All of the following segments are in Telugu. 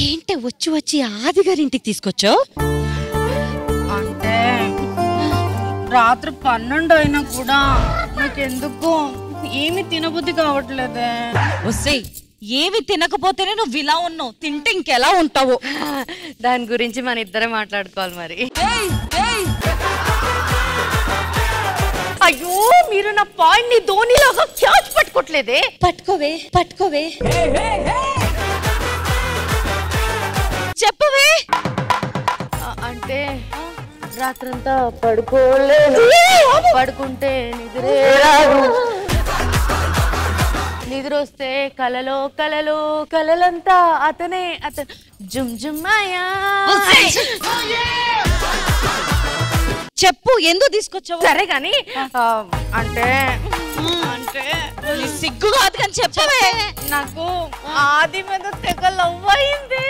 ఏంటే వచ్చి వచ్చి ఆది గారి ఇంటికి తీసుకొచ్చావు? అంటే రాత్రి 12 అయినా కూడా నాకెందుకు ఏమి తినబుద్ధి కావట్లేదే. వస్తే ఏవి తినకపోతేనే నువ్వు ఇలా ఉన్నావు, తింటే ఇంకెలా ఉంటావు? దాని గురించి మన ఇద్దరే మాట్లాడుకోవాలి మరి. అయ్యో మీరు నా పాయింట్ ని ధోనిలాగా క్యాచ్ పట్టుకోవట్లేదే. పట్టుకోవే పట్టుకోవే చెప్పవే. అంటే రాత్రంతా పడుకోలేదు, పడుకుంటే నిద్రే రాదు, నిద్ర వస్తే కలలో కలలో కలలంతా అతనే అతను జుమ్ జుమ్మాయా. చెప్పు ఎందుకు తీసుకొచ్చావు? సరే కానీ అంటే అంటే సిగ్గు కాదు కానీ చెప్పవే. నాకు ఆది మీద తెగ లవ్ అయింది.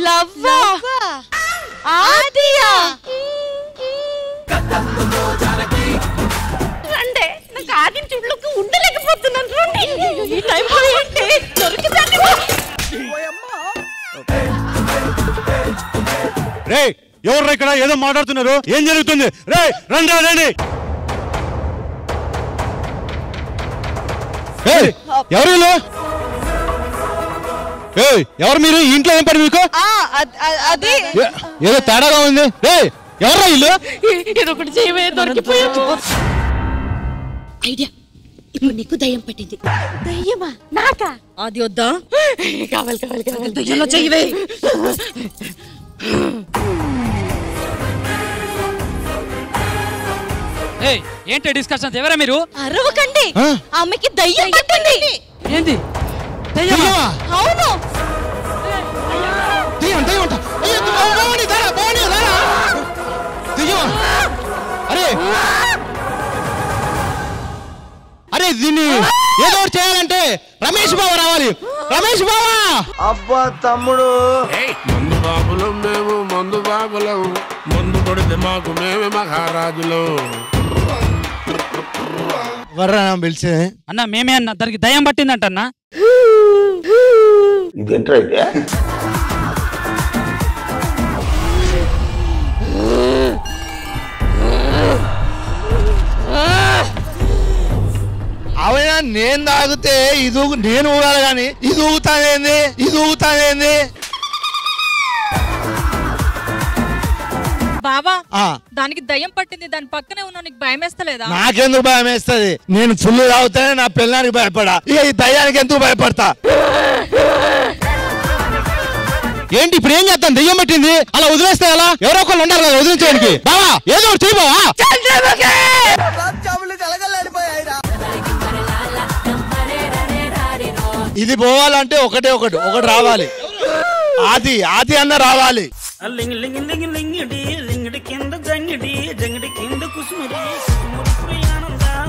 లవ్ ఆదియా? అంటే నాకు ఆది చుట్లోకి ఉండలేకపోతున్నాను. ఈ టైంలో ఏంటి దొరికిందండి. రే ఎవరు ఇక్కడ ఏదో మాట్లాడుతున్నారు? ఏం జరుగుతుంది? రే రండి రండి. ఎవరు ఎవరు మీరు? ఇంట్లో ఏం పని మీకు? అది ఏదో తేడాగా ఉంది. రే ఎవరా ఇల్లు? ఇదొకటి చేయవే, దొరికిపోయావు. ఐడియా, ఇప్పుడు నీకు దయ్యం పట్టింది. దయ్యమా? నాకా? అది వద్దా? కావాలి కావాలి కావాలి. దయ్యంలో చెయ్యవే. ఏంటి డిస్కషన్? ఎవరా మీరు? అరవకండి, ఆమెకి దయ్యం పట్టింది. ఏంది? అవును. అరే దీన్ని ఏదో ఒకటి చేయాలంటే రమేష్ బావ రావాలి. రమేష్ బావా! అబ్బా తమ్ముడు, మందు బాబులం మేము, మందు బాబులం, మందు కొడితే మాకు మేమే మహారాజులు. వర్రా పిలిచే అన్న మేమే అన్న, దానికి దయ్యం పట్టిందంట అన్న. ఇదేంటైతే అవైనా నేను తాగితే ఇది నేను ఊగాలి కానీ ఇది ఊగుతానేంది? ఇది ఊగుతానేంది? బావా దానికి దయ్యం పట్టింది, దాని పక్కనే ఉన్నా, నీకు భయం వేస్తలేదా? నాకెందుకు భయం వేస్తుంది? నేను ఫుల్ తాగుతానే నా పిల్లానికి భయపడా, ఇక ఈ దయ్యానికి ఎందుకు భయపడతా? ఏంటి ఇప్పుడు ఏం చేస్తాను? దెయ్యం పట్టింది, అలా వదిలేస్తే ఎలా? ఎవరో ఒకళ్ళు ఉండాలి కదా వదిలించడానికి. బావా ఏదో ఒకటి చెయ్యి బావా. ఇది పోవాలంటే ఒకటి రావాలి. ఆది ఆది అన్న రావాలి. లింగిడి కింద జంగిడి జంగిడి కింద కుసుమిడి కుసుముడి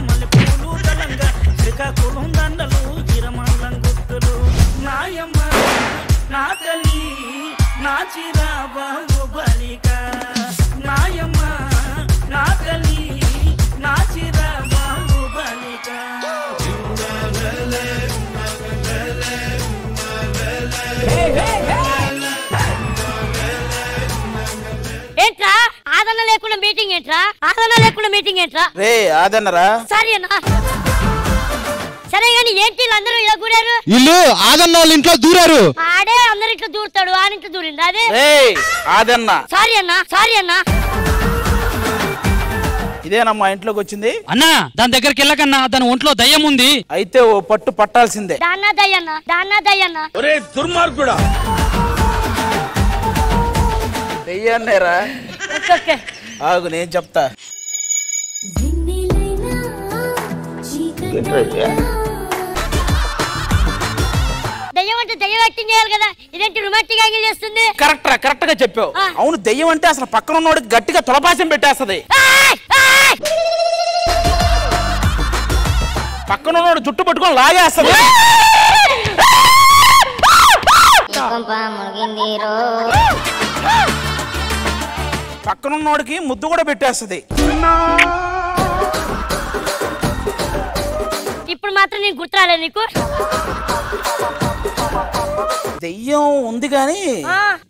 మల్లెపూలు దళంగా శ్రీకాకుళం దండలు చిరమండం గుర్తులు నాయమ్మ నా తల్లి నా చిరాబాబు బలిక నాయమ్మ నా తల్లి నా చిరాబాబు బలిక. ఏంట్రా ఆదరణ లేకుండా మీటింగ్ ఏంట్రా? ఆదరణ లేకుండా మీటింగ్ ఏంట్రా? రే ఆదన్నరా? సరే అన్నా, సరే గాని ఏంటి అందరూ ఇలా కూడారు? ఇల్లు ఆదన్న వాళ్ళ ఇంట్లో దూరారు. ఆడే అందరి ఇంట్లో దూరుతాడు, ఆ ఇంట్లో దూరింది అదే. ఆదన్న సారీ అన్నా, సారీ అన్నా. ఇదేనమ్మా ఇంట్లోకి వచ్చింది. అన్నా దాని దగ్గరికి వెళ్ళకన్నా, దాని ఒంట్లో దయ్యం ఉంది. అయితే ఓ పట్టు పట్టాల్సిందే. దాన్నా దయ్యన్నా, దాన్నా దయ్యన్నా. ఒరే దుర్మార్గుడా, దెయ్యాన్నేరా? ఆగు నేను చెప్తా. దయ్యం అంటే దయ్యం యాక్టింగ్ చేయాలి కదా, ఇదేంటి రొమాంటిక్ యాంగిల్ చేస్తుంది? కరెక్ట్ గా చెప్పావు. అవును దెయ్యం అంటే అసలు పక్కన ఉన్నోడికి గట్టిగా తులపాసం పెట్టేస్తది. పక్కన ఉన్నోడు జుట్టు పట్టుకొని లాగేస్తది. పక్కనున్నోడికి ముద్దు కూడా పెట్టేస్తది. ఇప్పుడు మా మాత్రం నీకు గుర్తురాలే నీకు? దెయ్యం ఉంది గాని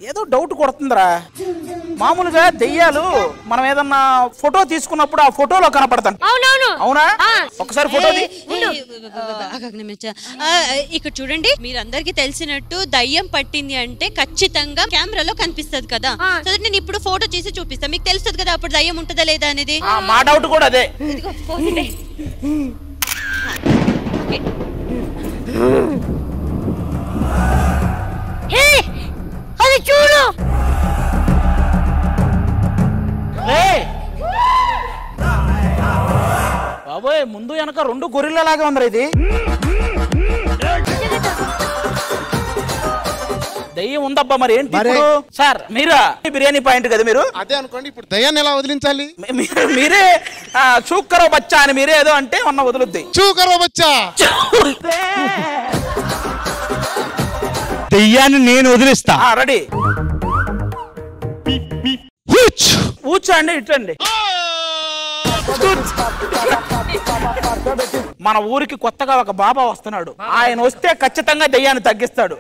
ఏదో డౌట్ కొడుతుందిరా. మామూలుగా దెయ్యాలు మనం ఏదన్నా ఫోటో తీసుకున్నప్పుడు ఆ ఫోటోలో కనపడతాం. అవునవును. అవునా? ఒకసారి ఫోటో ఇక్కడ చూడండి, మీరందరికి తెలిసినట్టు దయ్యం పట్టింది అంటే ఖచ్చితంగా కెమెరాలో కనిపిస్తుంది కదా. సో నేను ఇప్పుడు ఫోటో చేసి చూపిస్తాను, మీకు తెలుస్తుంది కదా అప్పుడు దయ్యం ఉంటుందా లేదా అనేది. మా డౌట్ కూడా అదే. అది చూడు. బాబోయ్, ముందు వెనక రెండు గొరిల్లా లాగా ఉందిరా ఇది. దయ్యం ఉందబ్బా, మరి ఏంటి ఇప్పుడు? సార్ మీరా బిర్యానీ పాయింట్ కదా మీరు? అదే అనుకోండి. ఇప్పుడు దయ్యాన్ని ఎలా వదిలించాలి? మీరే చూకరో బచ్చా అని మీరే ఏదో అంటే ఉన్న వదులుద్ది. చూకరో బచ్చా, దయ్యాన్ని నేను వదిలిస్తా. రెడీ. ఊచా అండి, ఇటండి. మన ఊరికి కొత్తగా ఒక బాబా వస్తున్నాడు. ఆయన వస్తే ఖచ్చితంగా దయ్యాన్ని తగ్గిస్తాడు.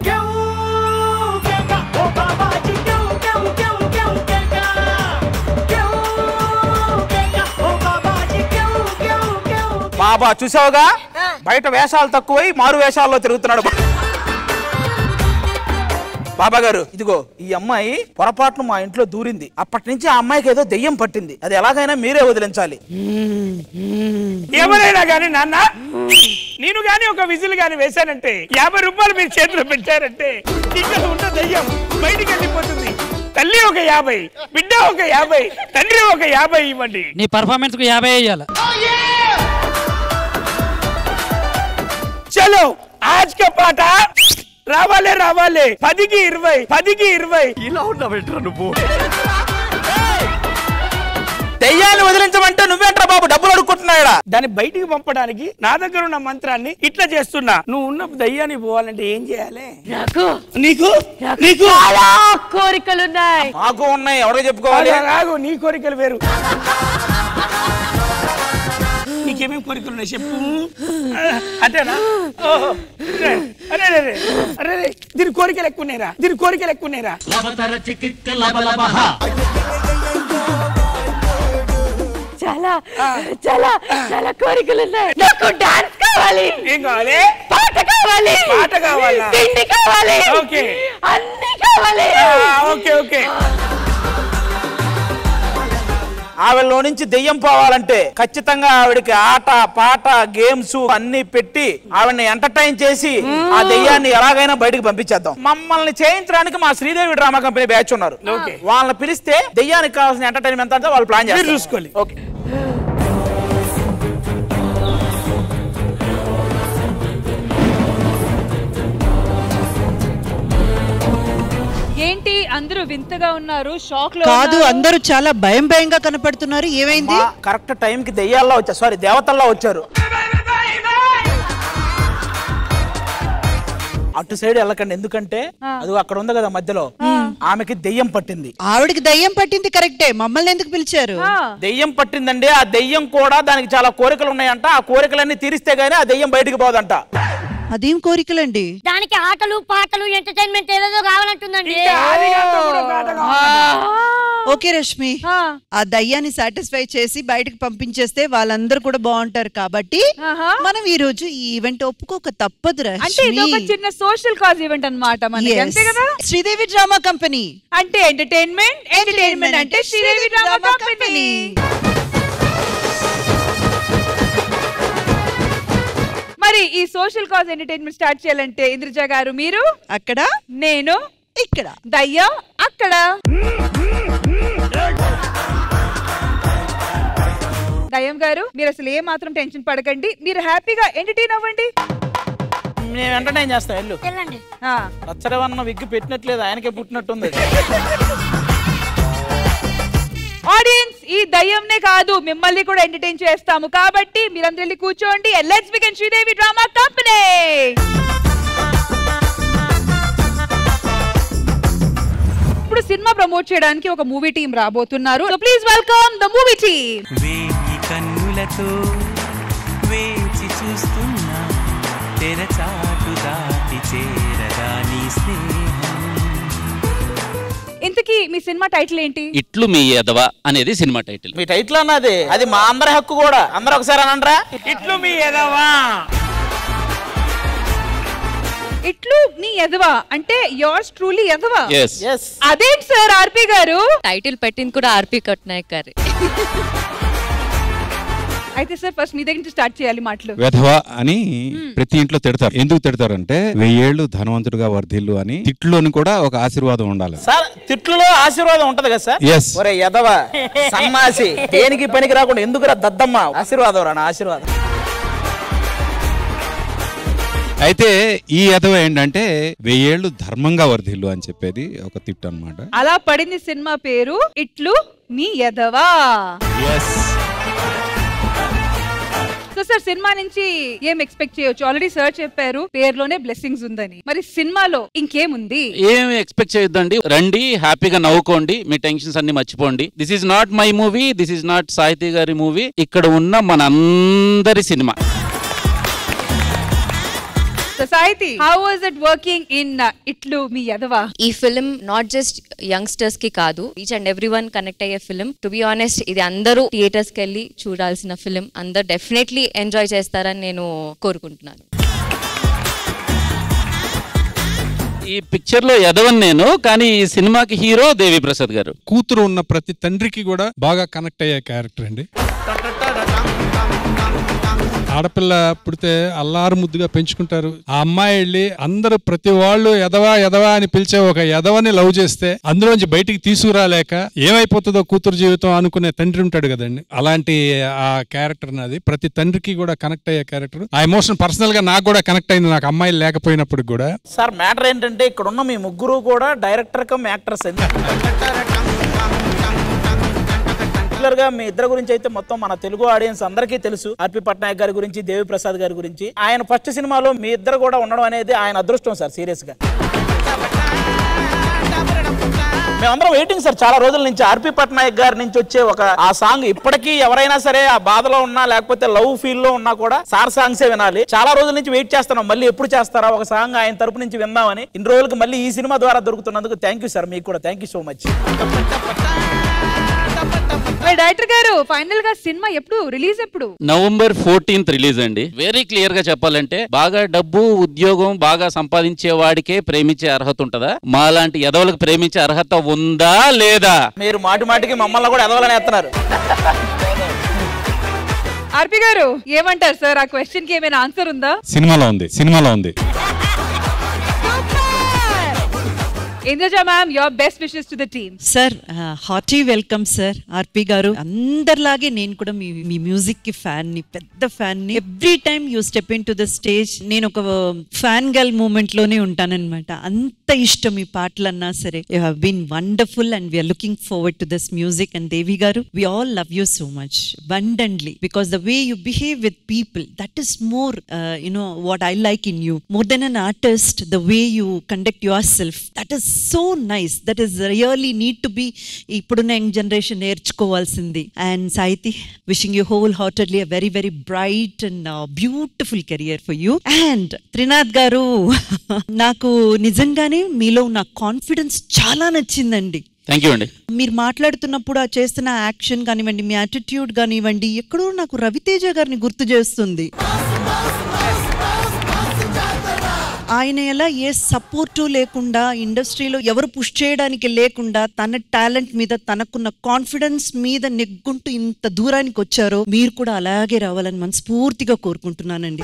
బాబా చూసావుగా, బయట వేషాలు తక్కువై మారు వేషాల్లో తిరుగుతున్నాడు. బాబా గారు, ఇదిగో ఈ అమ్మాయి పొరపాటును మా ఇంట్లో దూరింది. అప్పటి నుంచి ఆ అమ్మాయికి ఏదో దెయ్యం పట్టింది. అది ఎలాగైనా మీరే వదిలించాలి. ఎవరైనా గానీ నాన్న, నేను గాని ఒక విజిల్ గాని వేశానంటే 50 రూపాయలు మీరు చేతిలో పెట్టారంటే ఇక్కడ ఉన్న దెయ్యం బయటికి వెళ్ళిపోతుంది. తల్లి ఒక 50, బిడ్డ ఒక 50, తండ్రి ఒక 50 ఇవ్వండి. నీ పర్ఫార్మెన్స్ కు 50 ఇయ్యాలి. చలో ఆజ్ కా పాట రావాలే రావాలే. 10కి 20, 10కి 20. ఇలా ఉన్నావేంట్రా నువ్వు? దెయ్యాన్ని వదిలించమంటే నువ్వేంట్రా బాబు డబ్బులు అడుక్కుంటున్నాడా? దాన్ని బయటికి పంపడానికి నా దగ్గర ఉన్న మంత్రాన్ని ఇట్లా చేస్తున్నా. నువ్వు ఉన్న దయ్యాన్ని పోవాలంటే ఏం చేయాలి? నీకు చాలా కోరికలున్నాయి. నాకు ఉన్నాయి, ఎవరో చెప్పుకోవాలి. రాగు, నీ కోరికలు వేరు. నీకేమేమి కోరికలు ఉన్నాయి చెప్పు. అంతేనా? అరే అరే అరే, దీని కోరికలు ఎక్కువనేరా, దీని కోరికలు ఎక్కువనేరా. చాలా చాలా చాలా కోరికలున్నాయి. నాకు డాన్స్ కావాలి. ఏం కావాలి? పాట కావాలి. పాట కావాలా? తిండి కావాలి. ఓకే, అన్ని కావాలి. Okay okay. ఆవిడలో నుంచి దెయ్యం పోవాలంటే ఖచ్చితంగా ఆవిడకి ఆట పాట గేమ్స్ అన్ని పెట్టి ఆవిడని ఎంటర్టైన్ చేసి ఆ దెయ్యాన్ని ఎలాగైనా బయటకు పంపించేద్దాం. మమ్మల్ని చేయించడానికి మా శ్రీదేవి డ్రామా కంపెనీ బ్యాచ్ ఉన్నారు. వాళ్ళని పిలిస్తే దెయ్యానికి కావాల్సిన ఎంటర్టైన్మెంట్ అంతా వాళ్ళు ప్లాన్ చేస్తారు. చూసుకోవాలి. ఓకే. ఏంటి అందరూ వింతగా ఉన్నారు, షాక్ లో కాదు, అందరూ చాలా భయం భయంగా కనపడుతున్నారు. ఏమైంది? కరెక్ట్ టైం కి దెయ్యాల్లో వచ్చారు, సారీ దేవతల్లో వచ్చారు. అటు సైడ్ వెళ్ళకండి, ఎందుకంటే అది అక్కడ ఉంది కదా మధ్యలో, ఆమెకి దెయ్యం పట్టింది. ఆవిడకి దెయ్యం పట్టింది కరెక్టే, మమ్మల్ని ఎందుకు పిలిచారు? దెయ్యం పట్టిందండి. ఆ దెయ్యం కూడా దానికి చాలా కోరికలు ఉన్నాయంట. ఆ కోరికలన్నీ తీరిస్తే గానీ ఆ దెయ్యం బయటికి పోదంట. అదేం కోరికలండి? దానికి ఆటలు పాటలు ఎంటర్టైన్మెంట్ ఏదేదో కావాలంటుందండి. ఓకే రష్మి, ఆ దయ్యాన్ని సాటిస్ఫై చేసి బయటకు పంపించేస్తే వాళ్ళందరూ కూడా బాగుంటారు. కాబట్టి మనం ఈ రోజు ఈ ఈవెంట్ ఒప్పుకోక తప్పదు రష్మి. అంటే ఇది ఒక చిన్న సోషల్ కాజ్ ఈవెంట్ అన్నమాట మనకి, అంతే కదా? శ్రీదేవి డ్రామా కంపెనీ అంటే ఎంటర్టైన్మెంట్, ఎంటర్టైన్మెంట్ అంటే శ్రీదేవి డ్రామా కంపెనీ. మరి ఈ సోషల్ కాజ్ ఎంటర్టైన్మెంట్ స్టార్ట్ చేయాలంటే ఇంద్రజ గారు మీరు అక్కడ, నేను ఇక్కడ, దయ్యం అక్కడ. దయ్యం గారు మీరు అసలు ఏ మాత్రం టెన్షన్ పడకండి, మీరు హ్యాపీగా ఎంటర్టైన్ అవ్వండి. నేను ఎంటర్టైన్ చేస్తా. వెళ్ళు. రచ్చరవన్న విగ్గు పెట్టినట్లేదు, ఆయనకే పుట్టినట్టుంది. ఆడియన్స్, ఈ దయ్యంనే కాదు మిమ్మల్ని కూడా ఎంటర్టైన్ చేస్తాము. కాబట్టి మీరందరూ వెళ్ళి కూర్చోండి. Let's begin Sridevi drama company. ఇప్పుడు సినిమా ప్రమోట్ చేయడానికి ఒక మూవీ టీం రాబోతున్నారు. So please welcome the movie team. వేయి కన్నులతో వేచి చూస్తున్నా ఇంతకీ మీ సినిమా టైటిల్ ఏంటి? ఇట్లు మీ ఎదవ అనేది సినిమా టైటిల్. మీ టైటిల్ అన్నది అది మా అందరి హక్కు కూడా. అందరూ ఒకసారి అనండ్రా, ఇట్లు మీ ఎదవా. ఇట్లు మీ ఎదవా అంటే యోర్స్ ట్రూలీ ఎదవా. yes. అదేంటి సార్ ఆర్పి గారు? టైటిల్ పెట్టింది కూడా ఆర్పి కట్నాయక్ గారి. అయితే సార్ ఫస్ట్ మీ దగ్గర నుంచి స్టార్ట్ చేయాలి మాటలు. వెధవ అని ప్రతి ఇంట్లో తిడతారు. ఎందుకు తిడతారంటే 1000 ఏళ్ళు ధనవంతుడుగా వర్ధిల్లు అని. తిట్లోని కూడా ఒక ఆశీర్వాదం ఉండాలి సార్. తిట్లలో ఆశీర్వాదం ఉంటది కదా సార్. Yes. ఒరే ఎదవ సన్నాసి దేనికి పనికి రాకుండా ఎందుకురా దద్దమ్మ ఆశీర్వాదం రా. ఆశీర్వాదం. అయితే ఈ ఎదవ ఏంటంటే 1000 ఏళ్ళు ధర్మంగా వర్ధిల్లు అని చెప్పేది ఒక తిట్టు అన్నమాట. అలా పడింది సినిమా పేరు ఇట్లు మీ ఎదవా. సో సార్ సినిమా నుంచి ఏం ఎక్స్పెక్ట్ చేయొచ్చు? ఆల్రెడీ సార్ చెప్పారు పేరులోనే బ్లెస్సింగ్స్ ఉందని. మరి సినిమాలో ఇంకేముంది? ఏం ఎక్స్పెక్ట్ చేయొద్దండి. రండి, హ్యాపీగా నవ్వుకోండి, మీ టెన్షన్స్ అన్ని మర్చిపోండి. This is not my movie, this is not సాహితీ గారి మూవీ. ఇక్కడ ఉన్న మనందరి cinema. Society, how was it working in ఇట్లు మీ ఎదవా? ఈ ఫిలిం నాట్ జస్ట్ యంగ్స్టర్స్ కి కాదు, each and every one connect అయ్యే ఫిలిం. టు బి ఆనెస్ట్ ఇది అందరూ థియేటర్స్ కి వెళ్ళి చూడాల్సిన ఫిలిం. అందరూ డెఫినెట్లీ ఎంజాయ్ చేస్తారని నేను కోరుకుంటున్నాను. ఈ పిక్చర్ లో ఎదవన్ నేను, కానీ ఈ సినిమాకి హీరో దేవి ప్రసాద్ గారు. కూతురు ఉన్న ప్రతి తండ్రికి కూడా బాగా కనెక్ట్ అయ్యే క్యారెక్టర్ అండి. ఆడపిల్ల పుడితే అల్లారు ముద్దుగా పెంచుకుంటారు. ఆ అమ్మాయి వెళ్ళి అందరూ ప్రతి వాళ్ళు ఎదవా ఎదవా అని పిలిచే ఒక ఎదవని లవ్ చేస్తే అందులోంచి బయటికి తీసుకురాలేక ఏమైపోతుందో కూతురు జీవితం అనుకునే తండ్రి ఉంటాడు కదండి. అలాంటి ఆ క్యారెక్టర్ నాది. ప్రతి తండ్రికి కూడా కనెక్ట్ అయ్యే క్యారెక్టర్. ఆ ఎమోషన్ పర్సనల్ గా నాకు కూడా కనెక్ట్ అయింది, నాకు అమ్మాయిలు లేకపోయినప్పుడు కూడా. సార్ మ్యాటర్ ఏంటంటే ఇక్కడ ఉన్న మీ ముగ్గురు కూడా డైరెక్టర్ కమ్ యాక్టర్స్. గా మీ ఇద్దరు గురించి అయితే మొత్తం మన తెలుగు ఆడియన్స్ అందరికీ తెలుసు. ఆర్పి పట్నాయక్ గారి గురించి, దేవి ప్రసాద్ గారి గురించి. ఆయన ఫస్ట్ సినిమాలో మీ ఇద్దరు కూడా ఉండడం అనేది ఆయన అదృష్టం సార్. సీరియస్ గా మేమందరం వెయిటింగ్ సార్ చాలా రోజుల నుంచి. ఆర్పి పట్నాయక్ గారి నుంచి వచ్చే ఒక ఆ సాంగ్ ఇప్పటికీ ఎవరైనా సరే ఆ బాధలో ఉన్నా లేకపోతే లవ్ ఫీల్ లో ఉన్నా కూడా సార్ సాంగ్సే వినాలి. చాలా రోజుల నుంచి వెయిట్ చేస్తున్నాం, మళ్ళీ ఎప్పుడు చేస్తారా ఒక సాంగ్ ఆయన తరపు నుంచి విందామని. ఇన్ని రోజులకు మళ్ళీ ఈ సినిమా ద్వారా దొరుకుతున్నందుకు థ్యాంక్ యూ సార్. మీకు కూడా thank you so much. Director గారు ఫైనల్ గా సినిమా ఎప్పుడు రిలీజ్? ఎప్పుడు? November 14th రిలీజ్ అండి. వెరీ క్లియర్ గా చెప్పాలంటే బాగా డబ్బు ఉద్యోగం బాగా సంపాదించే వాడికే ప్రేమించే అర్హత ఉంటదా? మాలాంటి ఎదవలకు ప్రేమించే అర్హత ఉందా లేదా? మీరు మాటి మాటికి మమ్మల్ని కూడా ఎదవలని ఎత్తున్నారు. ఆర్పి గారు ఏమంటారు సార్? ఆ క్వశ్చన్ కి ఏమైనా ఆన్సర్ ఉందా? సినిమాలో ఉంది, సినిమాలో ఉంది. Indraja ma'am, your best wishes to the team. Sir hearty welcome sir. RP garu అందరిలాగే నేను కూడా మీ మ్యూజిక్ కి ఫ్యాన్ ని, పెద్ద ఫ్యాన్ ని. Every time you step in to the stage నేను ఒక ఫ్యాన్ గర్ల్ మూమెంట్ లోనే ఉంటానన్నమాట. అంత ఇష్టం మీ పాటలన్నా సరే. You have been wonderful and we are looking forward to this music. And Devi garu, we all love you so much abundantly because the way you behave with people, that is more what I like in you. More than an artist, the way you conduct yourself, that is so nice. That is really need to be ippuduna young generation నేర్చుకోవాల్సింది. And Sahithi, wishing you wholeheartedly a very very bright and beautiful career for you. And Trinath garu, నాకు నిజంగానే మీలో ఉన్న కాన్ఫిడెన్స్ చాలా నచ్చిందండి. థ్యాంక్ యూ అండి. మీరు మాట్లాడుతున్నప్పుడు ఆ చేస్తున్న యాక్షన్ కానివ్వండి, మీ యాటిట్యూడ్ కానివ్వండి, ఎక్కడో నాకు రవితేజ గారిని గుర్తు చేస్తుంది. ఆయన ఎలా ఏ సపోర్టు లేకుండా, ఇండస్ట్రీలో ఎవరు పుష్ చేయడానికి లేకుండా, తన టాలెంట్ మీద తనకున్న కాన్ఫిడెన్స్ మీద నెగ్గుంటూ ఇంత దూరానికి వచ్చారో, మీరు కూడా అలాగే రావాలని మనస్ఫూర్తిగా కోరుకుంటున్నానండి.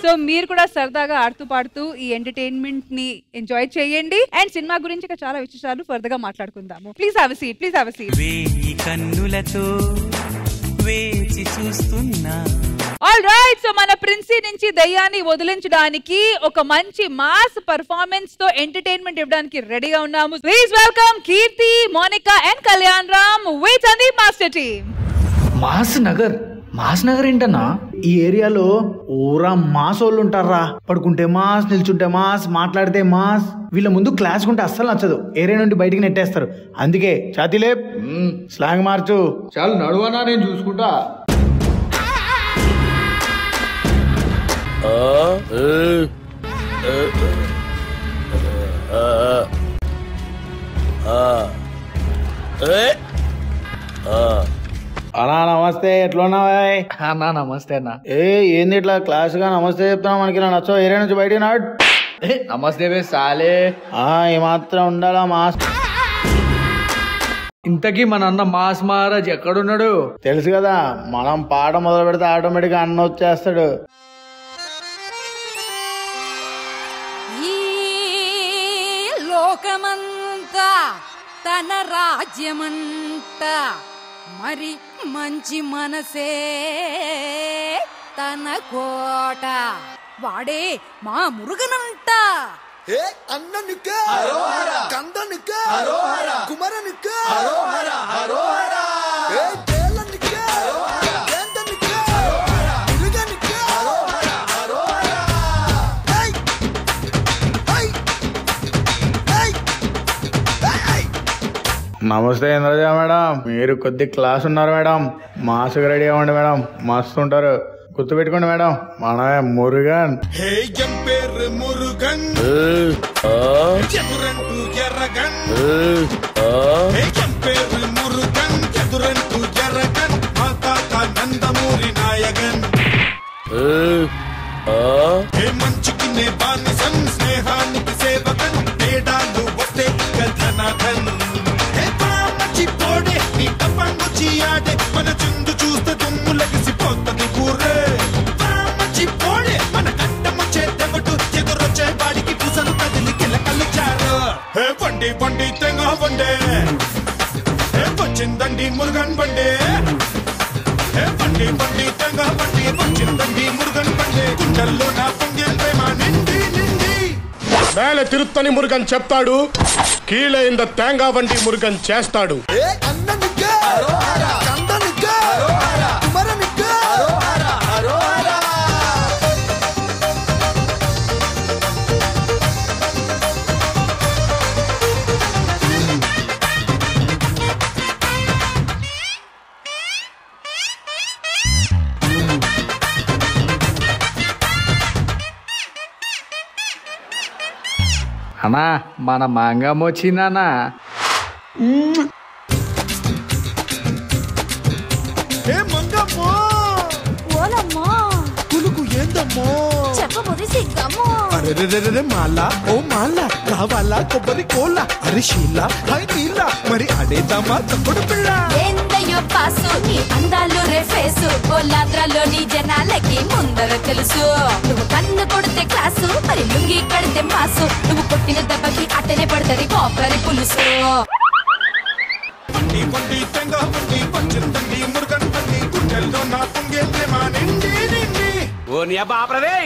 సో మీరు కూడా సరదాగా ఆడుతూ పాడుతూ ఈ ఎంటర్టైన్మెంట్ ని ఎంజాయ్ చేయండి. అండ్ సినిమా గురించి చాలా విశేషాలు ఫర్దర్ గా మాట్లాడుకుందాము. Please have a seat, please have a seat. కన్నులతో వేచి చూస్తున్నా. ఆల్ రైట్, సో మన ప్రిన్సీ నుంచి దయ్యాన్ని వదిలించడానికి ఒక మంచి మాస్ పర్ఫార్మెన్స్ తో ఎంటర్టైన్మెంట్ ఇవ్వడానికి రెడీగా ఉన్నాము. Please welcome Keerthi, Monica and Kalyan Ram with the master team. Mass Nagar ఏంటన్నా? ఈ ఏరియాలో ఓరా మాస్ వాళ్ళు ఉంటారా. పడుకుంటే మాస్, నిల్చుంటే మాస్, మాట్లాడితే మాస్. వీళ్ళ ముందు క్లాస్ ఉంటే అస్సలు నచ్చదు, ఏరియా నుండి బయటికి నెట్టేస్తారు. అందుకే ఛాతీలే స్లాంగ్ మార్చు. చాలు నడువనా, నేను చూసుకుంటా. అన్నా నమస్తే, ఎట్లున్నావా? అన్నా నమస్తే అన్న. ఏంది ఇట్లా క్లాస్ గా నమస్తే చెప్తున్నా? మనకి నచ్చో ఏరియా నుంచి బయటికి నాడు. నమస్తే బే సాలే. ఈ మాత్రం ఉండాలా మాస్. ఇంతకీ మన అన్న మాస్ మహారాజ్ ఎక్కడున్నాడు? తెలుసు కదా, మనం పాట మొదలు పెడితే ఆటోమేటిక్ గా అన్న వచ్చేస్తాడు. లోకమంతా తన రాజ్యమంట, మరి మంచి మనసే తన కోట, వాడే మా మురుగనంట. అన్ననుకు కందనుకు కుమరనుకు నమస్తే ఇంద్రజ మేడం, మీరు కొద్ది క్లాస్ ఉన్నారు మేడం. మాస్క్ రెడీ అవ్వండి మేడం, మస్తు ఉంటారు. గుర్తుపెట్టుకోండి మేడం, మనమే మురుగన్. మురుగన్ ఎదురంటూ ఎర్రగన్, పేరు మురుగన్ ఎదురంటూ ఎర్రగన్, మా తాత నందమూరి నాయగన్. మంచికి నే బానిసన్, స్నేహానికి సేవకన్, తేడాలు వస్తే ధనాథన్. మర్చిపోడే నీ తప్పంగుచి ఆడే, మన చుందు చూస్తే దుమ్ము లగిసిపోతుంది కూరే. మర్చిపోడే మన కట్టమొచ్చే తెగటు, ఎదురొచ్చే వాడికి పుసలు కదిలి కిలకలిచారు. బండి బండి తెంగ బండే, వచ్చిందండి మురుగన్ బండే. బండి బండి తెంగ బండి, వచ్చిందండి మురుగన్ బండే. గుండెల్లో నా పొంగే ప్రేమ నిండి నిండి. మేల తిరుత్తని మురుగన్ చెప్తాడు, కీழே இந்த தேங்காய் வண்டி முருகன் చేస్తాడు. అన్నా మన మాంగం వచ్చిందన్నా. అరే మాలా ఓ మాలా, కావాలా కొబ్బరి కోలా, అరే షీలా హై నీలా, మరి అడేద్దామా తప్పుడు పిల్ల. ఏందయ్యో పాసు నీ అందాలు రేఫేసు, బోలాంధ్రలోని జనాలకి ముందర తెలుసు. నువ్వు కన్ను కొడితే క్లాసు, మరి లుంగి కడితే మాసు, నువ్వు కొట్టిన దెబ్బకి అట్టనే పడతది కొబ్బరి పులుసు. బండి బండి తెంగ బండి, వచ్చిందండి మురుగన్ బండి. గుండెల్లో నా పొంగే ప్రేమ నిండి నిండి. ఓ నీ అబ్బా ఆపరదే.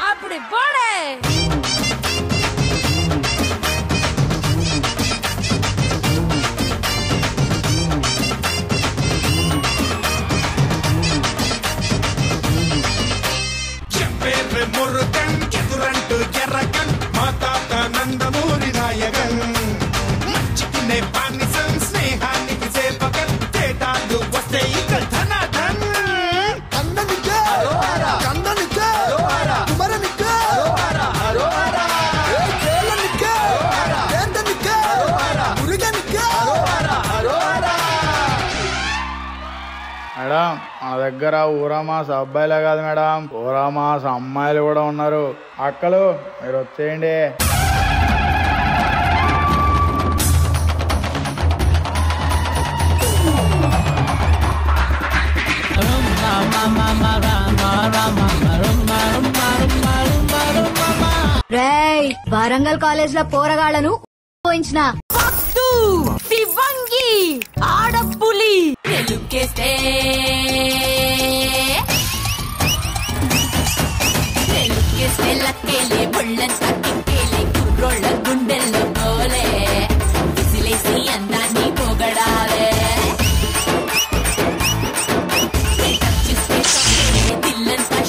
అప్పుడు పోడే. చెప్పేరు మురుగన్ ఎదురంటూ ఎర్రగన్, మా తాత నందమూరి నాయగన్. మంచికి నే బానిసన్, స్నేహానికి సేవకన్, తేడాలు వస్తే ఇక ధనాధన్. అన్ననికే కందనికే కుమరనికే కేలనికే వేందనికే మురుగనికే. మేడం మన దగ్గర ఊరామాస్ అబ్బాయిలే కాదు మేడం, ఊరామాస్ అమ్మాయిలు కూడా ఉన్నారు. అక్కలు మీరు వచ్చేయండి. రేయ్, వరంగల్ కాలేజ్ లో పోరగాళ్లను పోయించిన శివంగి ఆడపులి తెలుకేస్తే లక్కేలే బొళ్ళంతా కిక్కేలే, కుర్రోళ్ళ గుండెల్లో గోలే, విసిలేసి అందాన్ని పొగడాలే. దిల్లంతా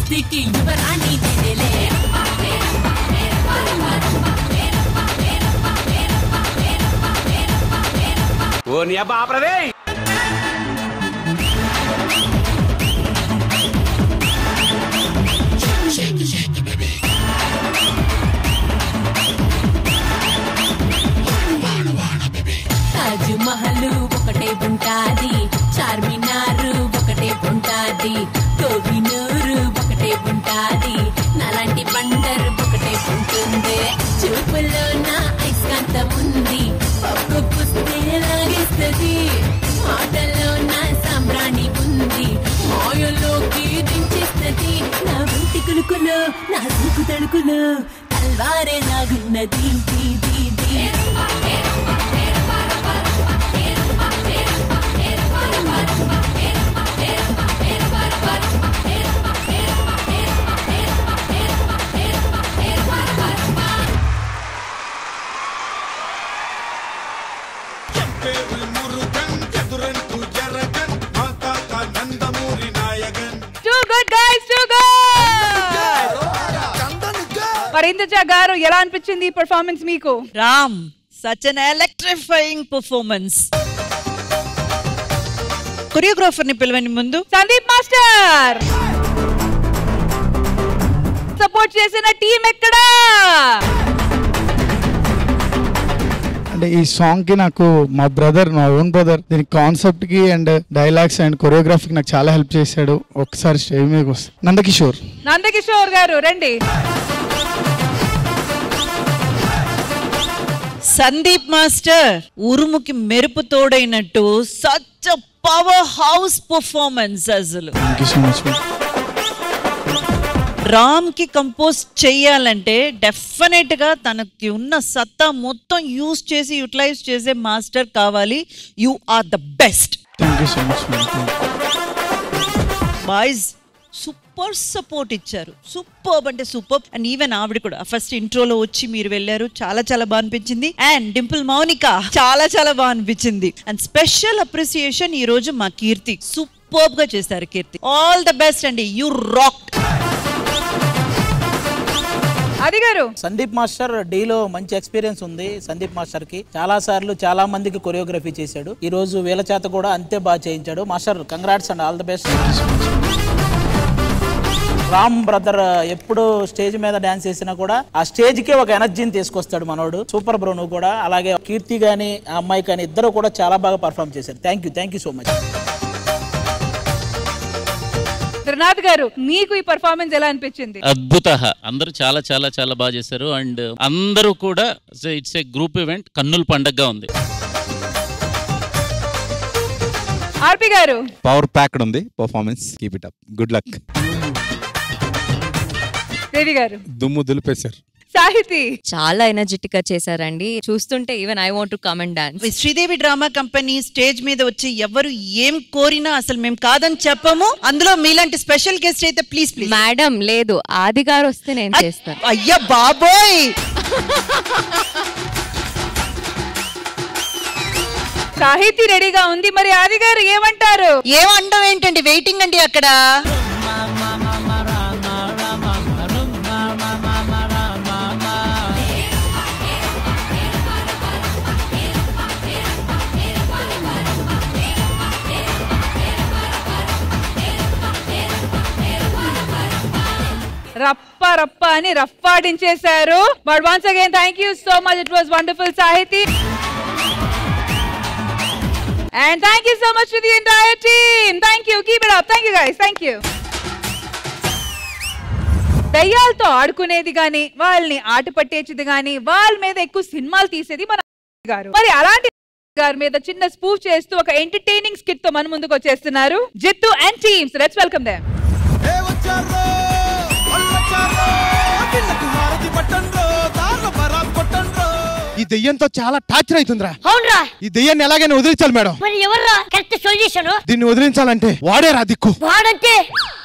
కుస్తీకి యువరాణి నేనేలే ఓ నీ అబ్బా ఆపరదే తాజ్ మహల్ ఒకటే ఉంటాది చార్మినార్ ఒకటే ఉంటాది కోహినూరు ఒకటే ఉంటాది నాలాంటి బండర్ ఒకటే ఉంటుంది చూపులో నా ఐస్కాంతం ఉంది పప్పు పుస్తే లాగేస్తుంది మాటల్లో నా సాంబ్రాణి ఉంది మాయలోకి దించేస్తుంది నా వంటి కులుకులో నా సిగ్గు తడుకులో తల్వారే లాగున్నది ఇంద్రజ గారు ఎలా అనిపించింది ఈ పర్ఫార్మెన్స్ మీకు? Ram such an electrifying performance. Choreographer ని పిలవని ముందు సందీప్ మాస్టర్. సపోర్ట్ చేసిన టీం ఎక్కడా? అంటే ఈ సాంగ్ కి నాకు మా బ్రదర్, మా ఓన్ బ్రదర్, దీని కాన్సెప్ట్ కి అండ్ డైలాగ్స్ అండ్ కొరియోగ్రఫీకి నాకు చాలా హెల్ప్ చేశాడు. ఒకసారి స్టేజ్ మీదకి వస్తే నందకిషోర్. నందకిషోర్ గారు రండి. సందీప్ మాస్టర్ ఉరుముకి మెరుపు తోడైనట్టు సచ్ పవర్ హౌస్ పర్ఫార్మెన్స్. అసలు రామ్ కి కంపోజ్ చెయ్యాలంటే డెఫినెట్ గా తనకి ఉన్న సత్తా మొత్తం యూజ్ చేసి యూటిలైజ్ చేసే మాస్టర్ కావాలి. You are the best. Boys super support ఇచ్చారు. సూపర్ అంటే సూపర్. అండ్ ఈవెన్ ఆవిడ కూడా ఫస్ట్ ఇంట్రోలో వచ్చి మీరు వెళ్ళారు, చాలా చాలా బాగా అనిపించింది. అండ్ డింపుల్ మౌనిక చాలా చాలా బాగా అనిపించింది. అండ్ స్పెషల్ అప్రిసియేషన్ ఈ రోజు మా కీర్తి సూపర్ గా చేశారు. కీర్తి ఆల్ ద బెస్ట్ అండి, యు రాక్. అది గారు సందీప్ మాస్టర్ డీలో మంచి ఎక్స్పీరియన్స్ ఉంది. సందీప్ మాస్టర్ కి చాలా సార్లు చాలా మందికి కొరియోగ్రఫీ చేశాడు. ఈ రోజు వీళ్ళ చేత కూడా అంతే బాగా చేయించాడు. Master congrats and all the best. Ram brother ఎప్పుడు స్టేజ్ మీద డాన్స్ చేసినా కూడా ఆ స్టేజ్ కే ఒక ఎనర్జీని తీసుకొస్తాడు మనోడు. సూపర్ బ్రో నువ్వు కూడా. అలాగే కీర్తి గాని ఆ అమ్మాయి కానీ ఇద్దరు కూడా చాలా బాగా పర్ఫార్మ్ చేశారు. Thank you so much. Trinath గారు మీకు ఈ పర్ఫార్మెన్స్ ఎలా అనిపించింది? అద్భుత. అందరూ చాలా చాలా చాలా బాగా చేశారు. అండ్ అందరూ కూడా ఇట్స్ ఏ గ్రూప్ ఈవెంట్. కన్నుల పండగగా ఉంది. ఆర్పి గారు పవర్ ప్యాక్డ్ ఉంది performance. Keep it up. Good luck. Devi garu దుమ్ము దులిపేశారు. సాహితి చాలా ఎనర్జెటిక్ గా చేశారండి. చూస్తుంటే even I want to come and dance. Sridevi drama company stage మీద వచ్చి ఎవరు ఏం కోరినా అసలు మేము కాదని చెప్పము. అందులో మీలాంటి స్పెషల్ గెస్ట్ అయితే ప్లీజ్ ప్లీజ్. మేడం లేదు, ఆది గారు వస్తే నేను చేస్తాను. అయ్యా బాబోయ్. సాహితి రెడీగా ఉంది, మరి ఆది గారు ఏమంటారు? ఏమంటాం ఏంటండి, వెయిటింగ్ అండి అక్కడ. రప్ప రప్ప అని రఫ్ఫాడించేశారు. But once again thank you so much. It was wonderful Sahithi. And thank you so much to the entire team. Thank you. Keep it up. Thank you guys. Thank you. దయ్యాలతో ఆడుకునేది గాని, వాళ్ళని ఆట పట్టేది గాని, వాళ్ళ మీద ఎక్కువ సినిమాలు తీసేది మన గారు. మరి అలాంటి గారి మీద చిన్న స్పూఫ్ చేస్తూ ఒక ఎంటర్టైనింగ్ స్కిట్ తో మన ముందుకు వచ్చేస్తున్నారు Jithu and teams. Let's welcome them. ఈ దెయ్యంతో చాలా టార్చర్ అవుతుందిరా. అవునరా, ఈ దెయ్యాన్ని ఎలాగైనా వదిలించాలి మేడం. మరి ఎవర్రా కరెక్ట్ సొల్యూషన్? దీన్ని వదిలించాలంటే వాడేరా దిక్కు. వాడంటే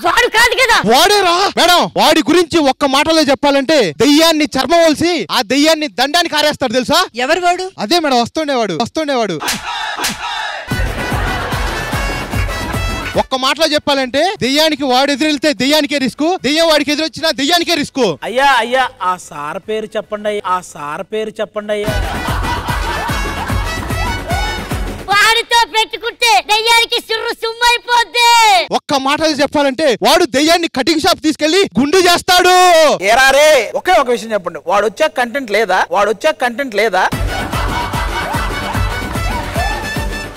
వాడు కాదు కదా. వాడేరా మేడం. వాడి గురించి ఒక్క మాటలో చెప్పాలంటే దెయ్యాన్ని చర్మవలసి ఆ దెయ్యాన్ని దండానికి ఆరేస్తాడు తెలుసా. ఎవరు వాడు? అదే మేడం, వస్తుండేవాడు. ఒక్క మాటలో చెప్పాలంటే దెయ్యానికి వాడు ఎదురెళ్తే దెయ్యానికే రిస్క్, దెయ్యం వాడికి ఎదురొచ్చినా దెయ్యానికే రిస్క్. అయ్యా అయ్యా ఆ సార్ పేరు చెప్పండి అయ్యా, ఆ సార్ పేరు చెప్పండి అయ్యా. వాడితో పెట్టుకుంటే దయ్యానికి సుర్రు సుమ్మైపోద్ది. ఒక్క మాటలో చెప్పాలంటే వాడు దెయ్యాన్ని కటింగ్ షాప్ తీసుకెళ్లి గుండు చేస్తాడు. ఏరా రే, ఒకే ఒక విషయం చెప్పండి, వాడు వచ్చే కంటెంట్ లేదా? వాడు వచ్చే కంటెంట్ లేదా?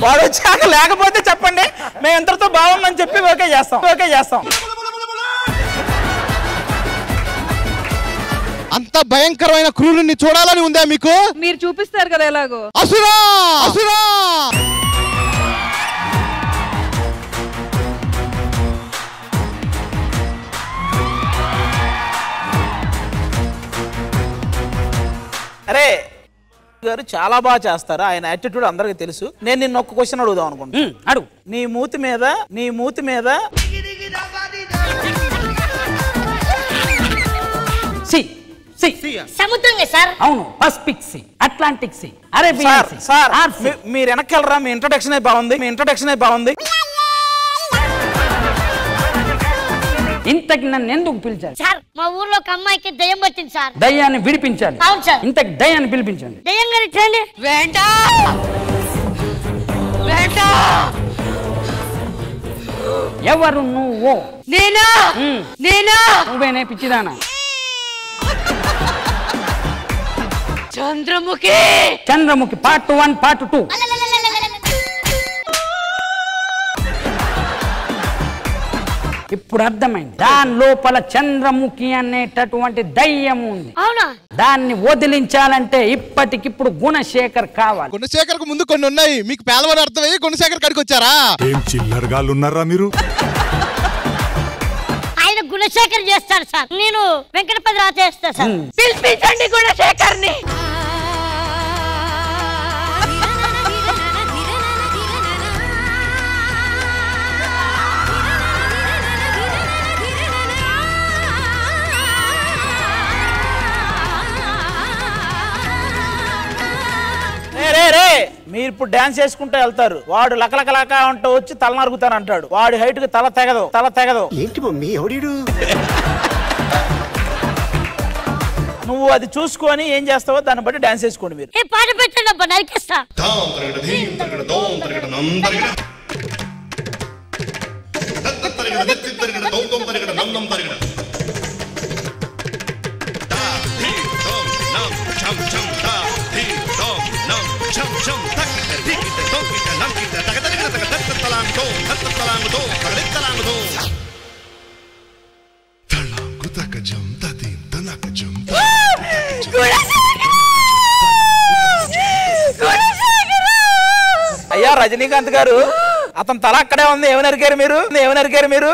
వాడు వచ్చాక లేకపోతే చెప్పండి, మేము ఇంతటితో బాగుందని చెప్పి ఓకే చేస్తాం, ఓకే చేస్తాం. అంత భయంకరమైన క్రూరుని చూడాలని ఉందా మీకు? మీరు చూపిస్తారు కదా ఎలాగో. అసురా అసురా అరే గారు చాలా బాగా చేస్తారు, ఆయన యాటిట్యూడ్ అందరికి తెలుసు. నేను నిన్న ఒక క్వశ్చన్ అడుగుదాం అనుకుంటా. అడుగు. నీ మూతి మీద సముద్రం సార్. అవును, Pacific sea, Atlantic sea, Arabian sir sea. Sir మీరు వెనక్కెళ్ళరా, మీ ఇంట్రడక్షన్ బాగుంది. ఇంతకి నన్ను ఎందుకు పిలిచారు? సార్ మా ఊర్లో ఒక అమ్మాయికి దయ్యం పట్టింది సార్. దయ్యాన్ని విడిపించాలి. అవును సార్. ఇంతకి దయ్యాన్ని పిలిపించండి. దయ్యం గారి రండి. ఎవరు నువ్వు? నేనా నువ్వేనే పిచ్చిదానా? Chandramukhi part 1 part 2. ఇప్పుడు అర్థమైంది. దాని లోపల చంద్రముఖి అనేటటువంటి దయ్యం ఉంది. అవునా? దాన్ని వదిలించాలంటే ఇప్పటికిప్పుడు గుణశేఖర్ కావాలి. గుణశేఖర్ కు ముందు కొన్ని ఉన్నాయి, మీకు పేలవని అర్థమయ్యి గుణశేఖర్ కాడికి వచ్చారా? ఏం చిల్లరగాళ్ళు ఉన్నారా మీరు? ఆయన గుణశేఖర్ చేస్తాడు సార్, నేను వెంకటపతి రావు చేస్తా సార్. పిలిపించండి గుణశేఖర్ ని. మీరు ఇప్పుడు డాన్స్ చేసుకుంటూ వెళ్తారు, వాడు లకలకలక అంటూ వచ్చి తల నరుగుతాను అంటాడు. వాడి హైట్ కి తల తెగదు. ఏంటి మమ్మీ ఎవడు? నువ్వు అది చూసుకొని ఏం చేస్తావో దాన్ని బట్టి డాన్స్ చేసుకోండి. మీరు పాట పెట్టండి అబ్బా, నరికేస్తా. అయ్యా రజనీకాంత్ గారు, అతని తల అక్కడే ఉంది, ఏమని అరికారు మీరు?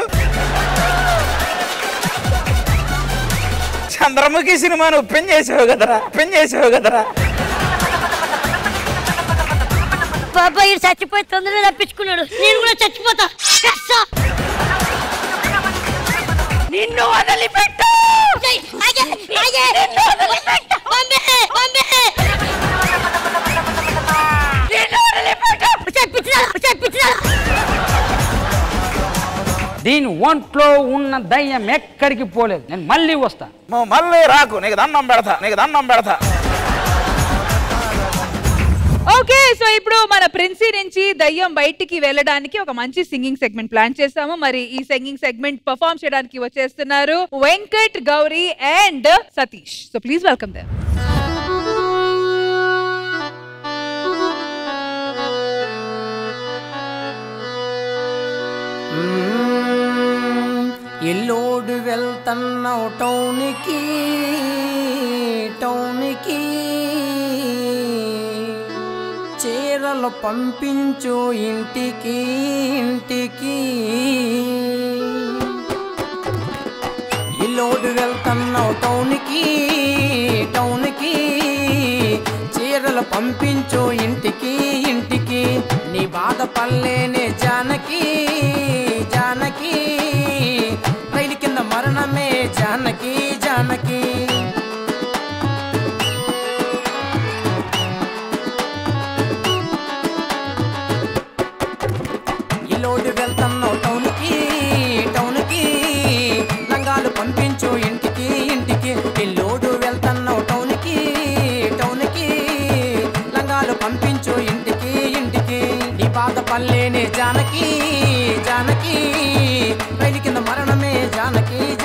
చంద్రముఖి సినిమాను ఓపెన్ చేసావు కదరా. బాబాయ్ చచ్చిపోయి తొందరగా తప్పించుకున్నాడు, నేను కూడా చచ్చిపోతా. నిన్ను వదిలిపెట్టు. దీని ఒంట్లో ఉన్న దయ్యం ఎక్కడికి పోలేదు. నేను మళ్ళీ వస్తా. మళ్ళీ రాకు, నీకు దండం పెడతా. ఓకే, సో ఇప్పుడు మన ప్రిన్సీ నుంచి దయ్యం బయటికి వెళ్ళడానికి ఒక మంచి సింగింగ్ సెగ్మెంట్ ప్లాన్ చేస్తాము. మరి ఈ సింగింగ్ సెగ్మెంట్ పర్ఫార్మ్ చేయడానికి వచ్చేస్తున్నారు Venkat, Gauri and Satish. So please welcome them. ఎల్లోడు వెళ్తున్నావు టౌన్కి చీరలు పంపించు ఇంటికి ఎల్లోడు వెళ్తున్నావు టౌన్కి చీరలు పంపించు ఇంటికి నీ బాధ పల్లేనే జానకి రైలు కింద మరణమే జానకి ఇల్లోడు వెళ్తున్నావు టౌన్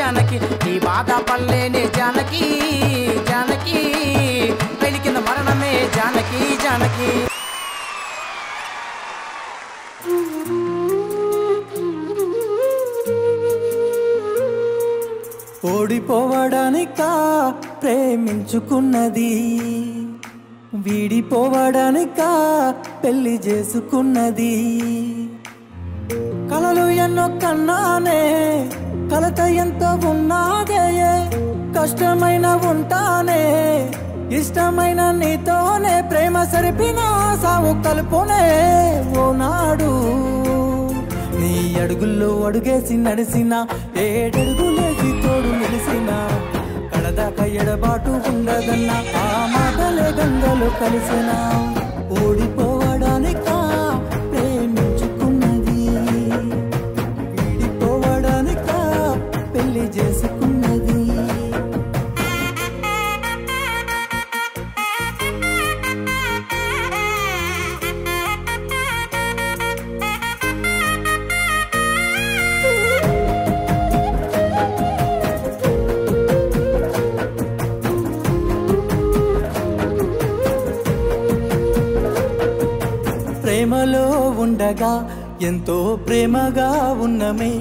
జానకి నీ బాధ పల్లేనే జానకి జానకి రైలు కింద మరణమే జానకి జానకి ఓడిపోవడానికా ప్రేమించుకున్నది వీడిపోవడానికా పెళ్లి చేసుకున్నది కలలు ఎన్నో కన్నానే కలత ఎంతో ఉన్నాదే కష్టమైన ఉంటానే ఇష్టమైన నీతోనే ప్రేమ సరిపిన సావు కలుపునే ఓనాడు నీ అడుగుల్లో అడుగేసి నడిసిన ఏడడుగులేసి తోడు నిలిసిన కడదాకా ఎడబాటు ఉండదన్న ఆ మాటలే గంగలు కలిసిన ఓడిపోవడానికా ప్రేమించుకున్నది వీడిపోవడానికా పెళ్లి చేసుకున్నది ప్రేమలో ఉండగా ఎంతో ప్రేమగా ఉన్నమే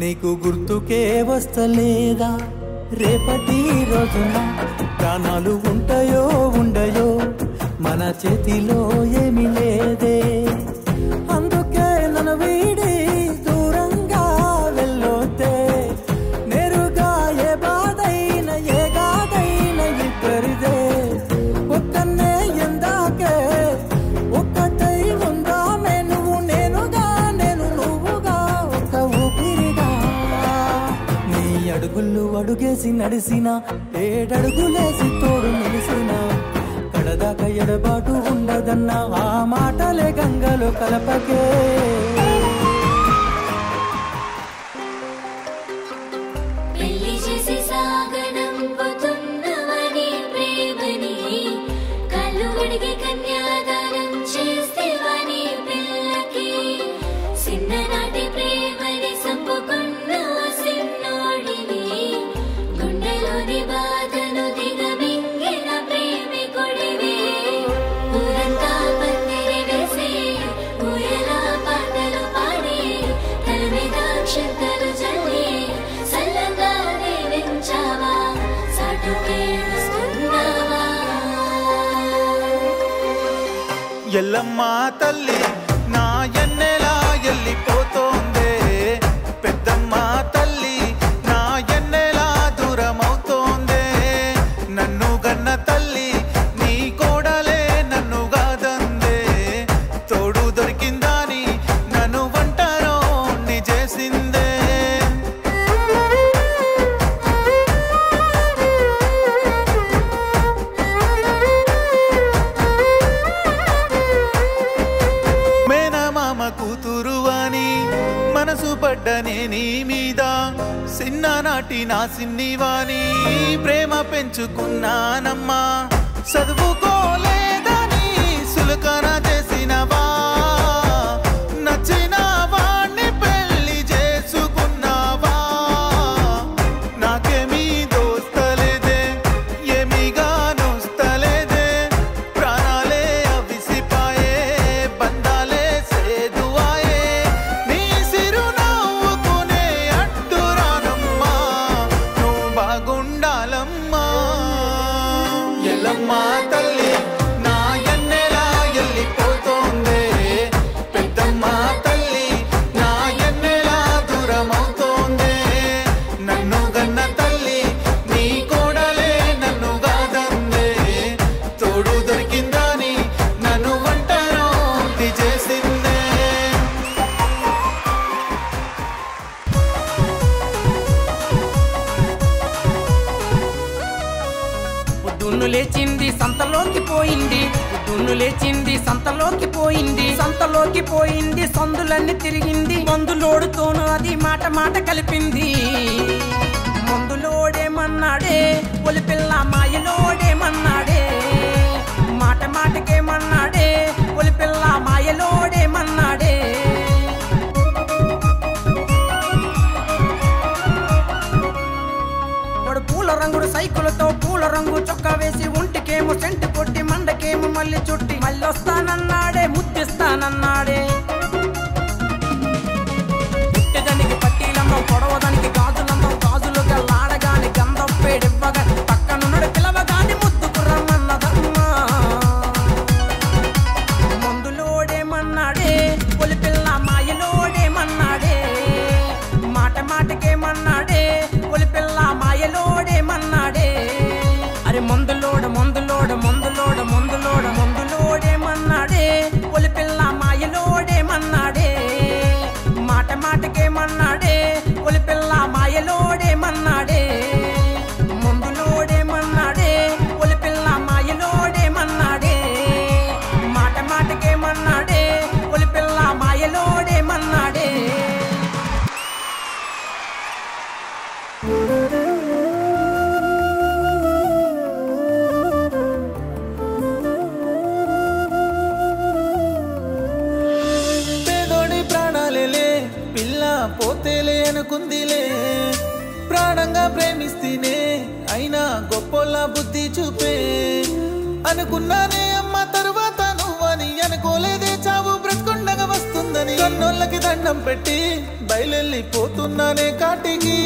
నీకు గుర్తుకే వస్తలేదా రేపటి రోజున ప్రాణాలు ఉంటాయో ఉండయో మన చేతిలో ఏమీ లేదే అందుకే నన్ను వీడి దూరంగా వెళ్ళొద్దే నేరుగా ఏ బాధైన ఏ గాథైన ఇద్దరిదే ఒక్కనే ఎందాకే ఒక్కటై ఉందామే నువ్వు నేనుగా నేను నువ్వుగా ఒక ఊపిరిగా నీ అడుగులు అడుగేసి నడిసిన ఏడడుగులేసి తోడు నిలిసిన కడదాకా ఎడబాటు ఉండదన్న ఆ మాటలే గంగలో కలపకే పెళ్లి చేసి సాగనంపుతున్నవని ప్రేమని కళ్ళు అడిగి కన్యాదానం చేస్తేవని పిల్లకి చిన్ననాటి ప్రేమని సంపుకున్న సిన్నోడిని గుండెలోని బాధను దిగమింగిన ప్రేమికుడివి ఊరంతా పందిరి వేసి ఊయలా పాటలు పాడి తల మీద క్షంతలు జల్లి సల్లంగా దీవించావా సాటుకే వస్తున్నావా ఎల్లమ్మ తల్లి నా ఎన్నెలా ఎల్లిపోతోందే పెద్దమ్మ తల్లి నా ఎన్నెలా దూరమవుతోందే నన్ను గన్న తల్లి నీ కోడలే నన్ను గాదందే తోడు దొరికిందాని నన్ను వంటరోణ్ణి చేసిందే మేనమామ కూతురు అని మనసు పడ్డనే నీ మీద చిన్ననాటి నా సిన్నివాని ప్రేమ పెంచుకున్నానమ్మా చదువుకోలేదని సులుకన చేసినవా నచ్చిన వాణ్ణి పెళ్లి చేసుకున్నావా నాకేమీ దోస్తలేదే ఏమీగా నొస్తలేదే ప్రాణాలే అవిసిపాయే బంధాలే సేదువాయే నీ సిరునవ్వుకునే అడ్డురానమ్మా నువ్వు బాగుండాలమ్మా ఎల్లమ్మ తల్లి నా ఎన్నెలా ఎల్లిపోతోందే పెద్దమ్మ తల్లి నా ఎన్నెలా దూరమవుతోందే నన్ను గన్న తల్లి నీ కోడలే నన్ను గాదందే తోడు దొరికిందని నన్ను వంటరోంటి చేసిందే పొద్దున్ను లేచింది సంతలోకి పోయింది పొద్దున్ను లేచింది సంతలోకి పోయింది సంతలోకి పోయింది సందులన్నీ తిరిగింది మందులోడుతోను అది మాట మాట కలిపింది మందులోడేమన్నాడే ఒలి పిల్ల మాయలోడేమన్నాడే మాట మాటకేమన్నాడే ఒలి పిల్ల మాయలోడేమన్నాడే రంగుడు సైకిల్తో పూల రంగు చొక్కా వేసి ఒంటికేమో సెంటు కొట్టి మండకేమో మళ్ళీ చుట్టి మళ్ళొస్తానన్నాడే ముద్దిస్తానన్నాడే పుట్టేదానికి పట్టీలమ్మం పొడవదానికి గాజులమ్మం గాజులు గల్లాడగాని గంధం పేడివ్వగా పక్కనున్నడు పిలవగాని ముద్దుకు రమ్మన్నదమ్మా మందులోడేమన్నాడే పొలి పిల్ల మాయలోడేమన్నాడే మాట మాటకేమన్నాడే పొలి పిల్ల మాయలోడేమన్నాడే అరే మందులోడ మందులోడ మందులోడ మందులోడ మందులోడేమన్నాడే పొలి పిల్ల మాయలోడేమన్నాడే మాట మాటకేమన్నాడే పొలి పిల్ల మాయలోడేమన్నాడే మందులోడేమన్నాడే పొలి పిల్ల మాయలోడేమన్నాడే మాట మాటకేమన్నాడే పొలి పిల్ల మాయలోడేమన్నాడే పేదోడి ప్రాణాలేలే పిల్ల పోతేలే అనుకుందిలే ప్రాణంగా ప్రేమిస్తేనే అయినా గొప్పోళ్ళ బుద్ధి చూపే అనుకున్నానే అమ్మ తరువాత నువ్వని అనుకోలేదే చావు బ్రతుకుండగా వస్తుందని కన్నోళ్ళకి దండం పెట్టి బయలెళ్ళిపోతున్నానే కాటికి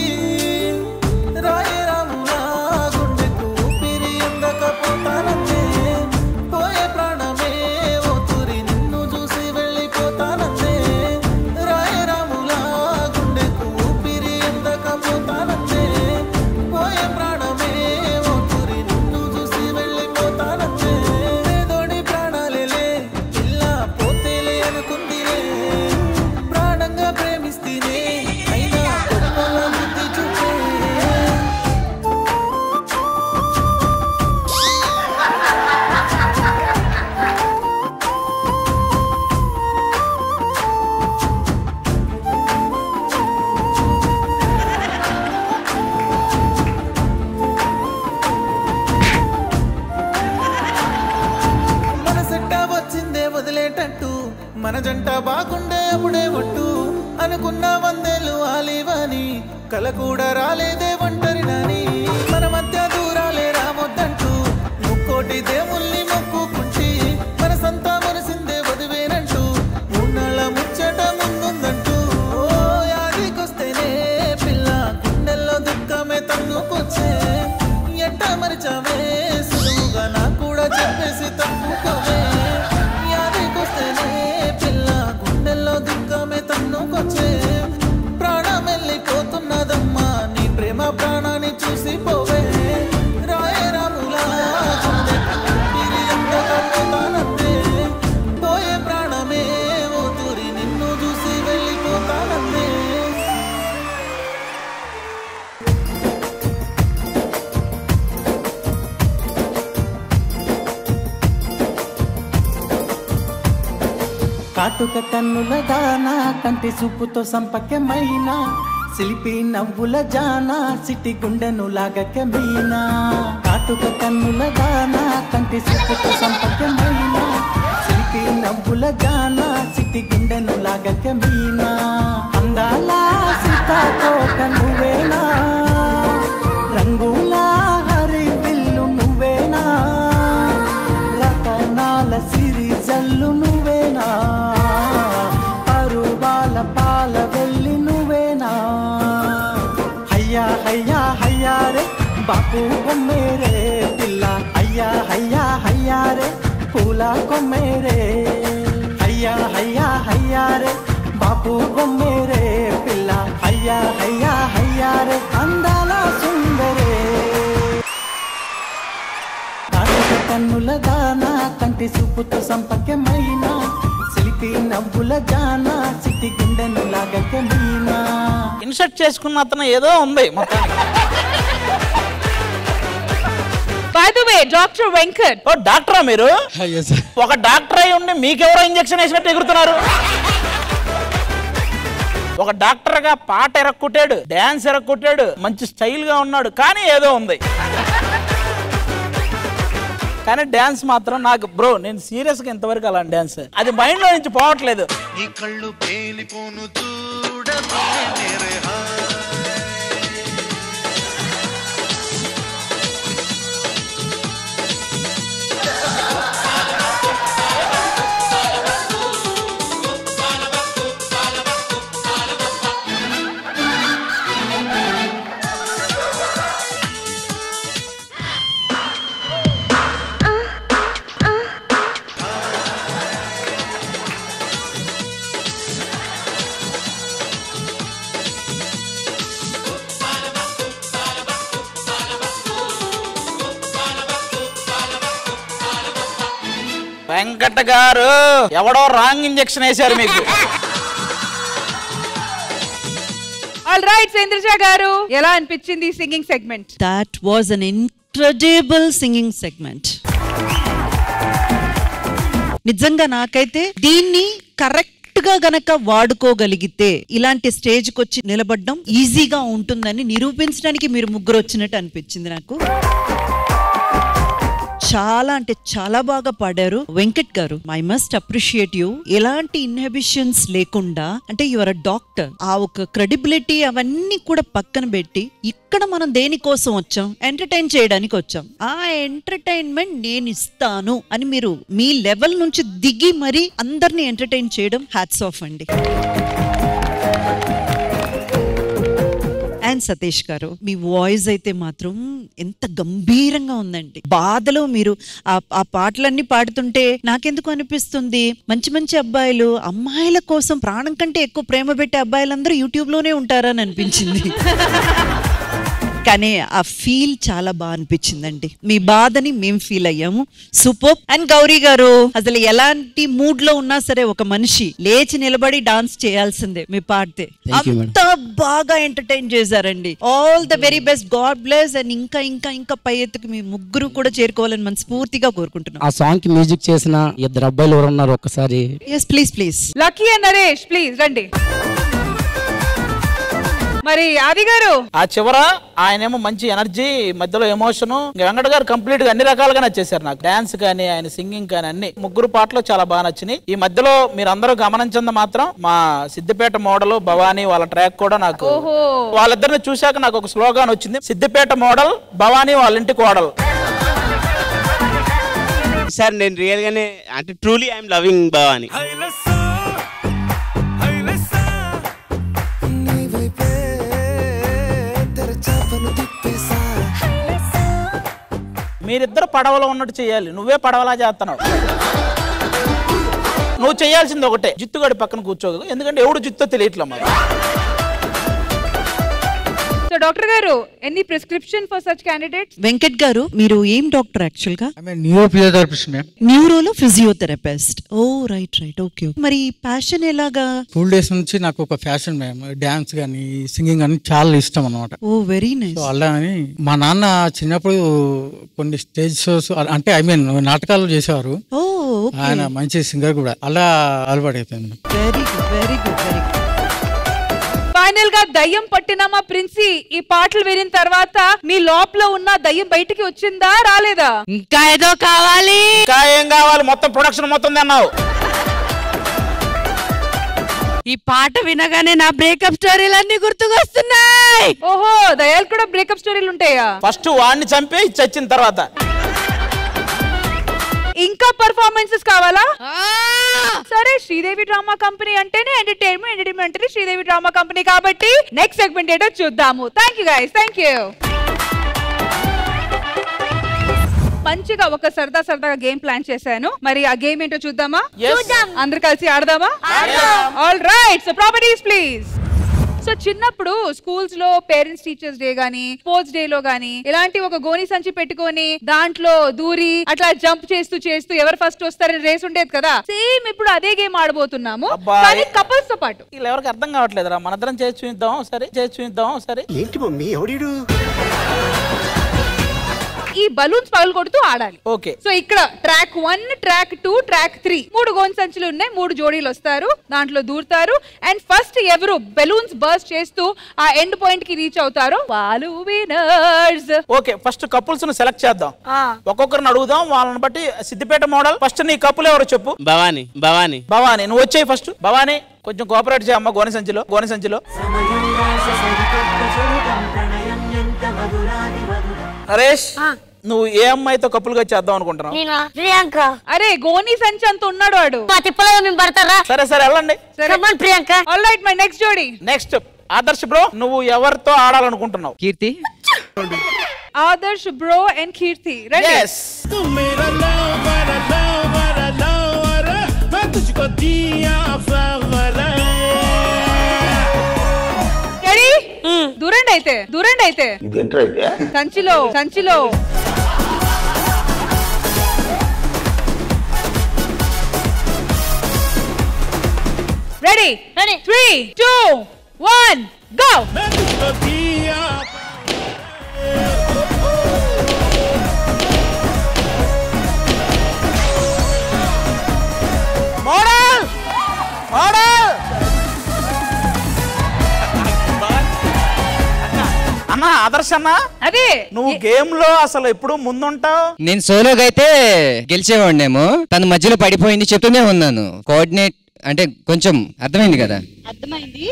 రాయే రాములా గుండెకు ఊపిరి అందకపోతానంటే పోయే ప్రాణమే ఓ తూరి నిన్ను చూసి వెళ్ళిపోతానంటే రాయే రాములా గుండెకు ఊపిరి అందకపోతానంటే పోయే ప్రాణమే ఓ తూరి నిన్ను చూసి వెళ్ళిపోతానంటే పేదోడి ప్రాణాలేలే పిల్ల పోతేలే అనుకుందిలే ప్రాణంగా ప్రేమిస్తేనే అయినా గొప్పల బుద్ధి చూపే మన సెట్ట వచ్చిందే వదిలేటట్టు మన జంట బాగుండే అప్పుడే ఒట్టు అనుకున్న వందేళ్ళు ఆలివని కల కూడా రాలేదే ఒంటరి నాని మన మధ్య దూరాలే రావద్దంటూ ముక్కోటి దేవుల్ని మొక్కుకుంటి మన సంతా మనసిందే వదివేనంటూ మూన్నాళ్ళ ముచ్చట ముందుందంటూ ఓ యాదికొస్తేనే పిల్ల గుండెల్లో దుఃఖమే తన్నుకొచ్చే ఎట్ట మరిచావే సులువుగా నాకు కూడా చెప్పేసి తప్పుకోవే యాదికొస్తేనే పిల్ల గుండెల్లో దుఃఖమే తన్నుకొచ్చే ప్రాణం వెళ్ళిపోతున్నదమ్మా నీ ప్రేమ ప్రాణాన్ని చూసి పోవే రాయే రాములా గుండెకు ఊపిరి అందకపోతానంటే పోయే ప్రాణమే ఓ తూరి నిన్ను చూసి వెళ్ళిపోతానంటే కాటుక కన్నుల దానా కంటి చూపుతో సంపక్యమైన సిలిపి నవ్వుల జానా సిటి గుండెను లాగకమీనా కాటుక కన్నుల దానా కంటి చూపుతో సంపక్యమైన సిలిపి నవ్వుల జానా సిటి గుండెను లాగకమీనా అందాల సీతాకోక నువ్వేనా రంగుల హరివిల్లు నువ్వేనా రతనాల సిరి జల్లు నువ్వేనా పరువాల పాల వెళ్ళి నువ్వేనా హయ్యా హయ్యా హయ్యా రే బాపు కొమ్మేరే పిల్ల హయ్యా హయ్యా హయ్యా రే పూల కొమ్మేరే హయ్యా హయ్యా హయ్యా రే బాపు కొమ్మేరే పిల్ల హయ్యా హయ్యా హయ్యా రే అందాల సుందరే కాటుక కన్నుల దానా కంటి చూపుతో సంపక్యమైన సిలిపి నవ్వుల జానా సిటి గుండెను లాగకమీనా ఇన్సర్ట్ చేసుకున్న అతను ఏదో ఉంది మొత్తానికి. By the way doctor Venkat. ఓ డాక్టరా మీరు? ఒక డాక్టర్ అయి ఉండి మీకెవరో ఇంజెక్షన్ వేసినట్టు ఎగురుతున్నారు. ఒక డాక్టర్ గా పాట ఎరక్కొట్టాడు, డాన్స్ ఎరక్కొట్టాడు, మంచి స్టైల్ గా ఉన్నాడు, కానీ ఏదో ఉంది. కానీ డాన్స్ మాత్రం నాకు బ్రో, నేను సీరియస్ గా ఇంతవరకు అలా డాన్స్ అది మైండ్ లో నుంచి పోవట్లేదు. నీ కళ్ళు పేలిపోను చూడ వెంకట గారు ఎవడో రాంగ్ ఇంజెక్షన్ వేశారు మీకు. ఆల్ రైట్ సేంద్రజ గారు, ఎలా అనిపించింది singing segment? That was an incredible singing segment. నిజంగా నాకైతే దీన్ని కరెక్ట్ గా గనక వాడుకోగలిగితే ఇలాంటి స్టేజ్ కి వచ్చి నిలబడడం ఈజీగా ఉంటుందని నిరూపించడానికి మీరు ముగ్గురు వచ్చినట్టు అనిపించింది నాకు. చాలా అంటే చాలా బాగా పాడారు వెంకట్ గారు. I must appreciate you. ఎలాంటి ఇన్హిబిషన్స్ లేకుండా, అంటే యువర్ అ డాక్టర్, ఆ ఒక క్రెడిబిలిటీ అవన్నీ కూడా పక్కన పెట్టి ఇక్కడ మనం దేనికోసం వచ్చాం, ఎంటర్టైన్ చేయడానికి వచ్చాం, ఆ ఎంటర్టైన్మెంట్ నేను ఇస్తాను అని మీరు మీ లెవెల్ నుంచి దిగి మరి అందరినీ ఎంటర్టైన్ చేయడం హ్యాట్స్ ఆఫ్ అండి. అండ్ సతీష్ గారు, మీ వాయిస్ అయితే మాత్రం ఎంత గంభీరంగా ఉందండి. బాధలో మీరు ఆ పాటలన్నీ పాడుతుంటే నాకెందుకు అనిపిస్తుంది, మంచి మంచి అబ్బాయిలు అమ్మాయిల కోసం ప్రాణం కంటే ఎక్కువ ప్రేమ పెట్టే అబ్బాయిలందరూ యూట్యూబ్ లోనే ఉంటారని అనిపించింది. కానీ ఆ ఫీల్ చాలా బాగా అనిపించిందండి. మీ బాధని మేము ఫీల్ అయ్యాము. సూపర్. అండ్ గౌరీ గారు, అసలు ఎలాంటి మూడ్ లో ఉన్నా సరే ఒక మనిషి లేచి నిలబడి డాన్స్ చేయాల్సిందే మీ పాడితే. అంత బాగా ఎంటర్టైన్ చేశారండి. All the very best. God bless. And ఇంకా ఇంకా ఇంకా పై ఎత్తుకు మీ ముగ్గురు కూడా చేరుకోవాలని మనస్ఫూర్తిగా కోరుకుంటున్నాం. ఆ సాంగ్ కి మ్యూజిక్ చేసిన ఇద్దరు అబ్బాయిలు ఎవరు ఉన్నారు ఒక్కసారి? Yes please please. Lucky and Naresh please రండి. మరి ఆది గారు, ఆ చివర ఆయనేమో మంచి ఎనర్జీ, మధ్యలో ఎమోషన్. వెంకట గారు కంప్లీట్ గా అన్ని రకాలుగా నచ్చేసారు నాకు. డాన్స్ కానీ ఆయన సింగింగ్ కానీ అన్ని ముగ్గురు పాటలు చాలా బాగా నచ్చినాయి. ఈ మధ్యలో మీరు అందరూ గమనించింది మాత్రం మా సిద్దిపేట మోడల్ భవానీ వాళ్ళ ట్రాక్ కూడా నాకు, వాళ్ళిద్దరిని చూశాక నాకు ఒక స్లోగాన్ వచ్చింది, సిద్దిపేట మోడల్ భవానీ వాళ్ళ ఇంటి కోడలు. సార్ నేను రియల్ గానే అంటే ట్రూలీ ఐఎమ్ లవింగ్ భవానీ. మీరిద్దరు పడవలో ఉన్నట్టు చేయాలి, నువ్వే పడవలా చేస్తున్నావు. నువ్వు చేయాల్సింది ఒకటే, జిత్తుగడి పక్కన కూర్చోదు, ఎందుకంటే ఎవడు జిత్తో తెలియట్లే మరి. So doctor garu, any prescription for such candidates? Venkat garu, మీరు ఏం డాక్టర్ యాక్చువల్ గా? Neuro physiotherapist ma'am. న్యూరోలో physiotherapist. Oh right right, okay. మరి ప్యాషన్ ఎలాగా? స్కూల్ డేస్ నుంచి నాకు ఒక ఫ్యాషన్ మ్యామ్, డాన్స్ గానీ సింగింగ్ గానీ చాలా ఇష్టం అన్నమాట. Oh very nice. అలా అని మా నాన్న చిన్నప్పుడు కొన్ని స్టేజ్ షోస్ అంటే నాటకాలు చేసేవారు. ఆయన మంచి సింగర్ కూడా, అలా అలవాటు అయిపోయింది. Very good very good very good. Final గా దయ్యం పట్టిన మా ప్రిన్సీ ఈ పాటలు వినిన తర్వాత మీ లోపల ఉన్న దయ్యం బయటికి వచ్చిందా రాలేదా? ఇంకా ఏదో కావాలి. ఇంకా ఏం కావాలి? మొత్తం ప్రొడక్షన్ మొత్తం అన్నావు. ఈ పాట వినగానే నా బ్రేకప్ స్టోరీలన్నీ గుర్తుకొస్తున్నాయి. ఓహో, దయాలు కూడా బ్రేకప్ స్టోరీలు ఉంటాయా? ఫస్ట్ వాడిని చంపే చచ్చిన తర్వాత. ఇంకా పర్ఫార్మెన్సెస్ కావాలా? సరే, శ్రీదేవి డ్రామా కంపెనీ అంటేనే ఎంటర్టైన్మెంట్ అంటే శ్రీదేవి డ్రామా కంపెనీ కాబట్టి నెక్స్ట్ సెగ్మెంట్ ఏంటో చూద్దాము. Thank you guys, thank you. మంచిగా ఒక సరదాగా గేమ్ ప్లాన్ చేశాను. మరి ఆ గేమ్ ఏంటో చూద్దామా? అందరు కలిసి ఆడదామా? All right, so properties please. So చిన్నప్పుడు స్కూల్స్ లో పేరెంట్స్ టీచర్స్ డే గానీ స్పోర్ట్స్ డే లో గానీ ఇలాంటి ఒక గోని సంచి పెట్టుకొని దాంట్లో దూరి అట్లా జంప్ చేస్తూ ఎవరు ఫస్ట్ వస్తారని రేస్ ఉండేది కదా. సేమ్ ఇప్పుడు అదే గేమ్ ఆడబోతున్నాము, కానీ కపుల్స్ తో పాటు. ఇలా ఎవరికి అర్థం కావట్లేదురా, మనద్దరం చేసి చూద్దాం సరే. ఏంటి మమ్మీ ఎవడు? ఈ బలూన్స్ పగలు కొడుతూ ఆడాలి. ఓకే. సో ఇక్కడ ట్రాక్ 1, ట్రాక్ 2, ట్రాక్ 3 3 గోన్ సంచులు ఉన్నాయి. 3 జోడీలు వస్తారు, దాంట్లో దూరుతారు. అండ్ ఫస్ట్ ఎవరు బెలూన్స్ బర్స్ట్ చేస్తూ ఆ ఎండ్ పాయింట్ కి రీచ్ అవుతారో వాళ్ళు విన్నర్స్. ఓకే, ఫస్ట్ కపుల్స్ ను సెలెక్ట్ చేద్దాం. ఒక్కొక్కరిని అడుగుదాం, వాళ్ళని బట్టి. సిద్దిపేట మోడల్ ఫస్ట్ నీ కపుల్ ఎవరు చెప్పు. భవానీ నువ్వు వచ్చేయి ఫస్ట్. భవానీ కొంచెం కోఆపరేట్ చేయమ్మా. గోని సంచిలో నరేష్, నువ్వు ఏ అమ్మాయితో కప్పులుగా చేద్దాం అనుకుంటున్నావు? ప్రియాంక. అరే గోని సంచి అంత ఉన్నాడు వాడు. సరే వెళ్ళండి. Priyanka. All right, my next jodi. Next Adarsh bro, నువ్వు ఎవరితో ఆడాలనుకుంటున్నావు? Keerthi. Adarsh bro and Keerthi ready? yes. Ready? దూరండి అయితే సంచిలో రెడీ 3 2 1 గో. మోడల్ మోడల్ అన్న ఆదర్శ్ అన్న అదే నువ్వు గేమ్ లో అసలు ఎప్పుడు ముందుంటావు. నేను సోలోగా అయితే గెలిచేవాడినేమో, తను మధ్యలో పడిపోయింది చెప్తూనే ఉన్నాను. కోఆర్డినేట్ అంటే కొంచెం అర్థమైంది కదా. అర్థమైంది.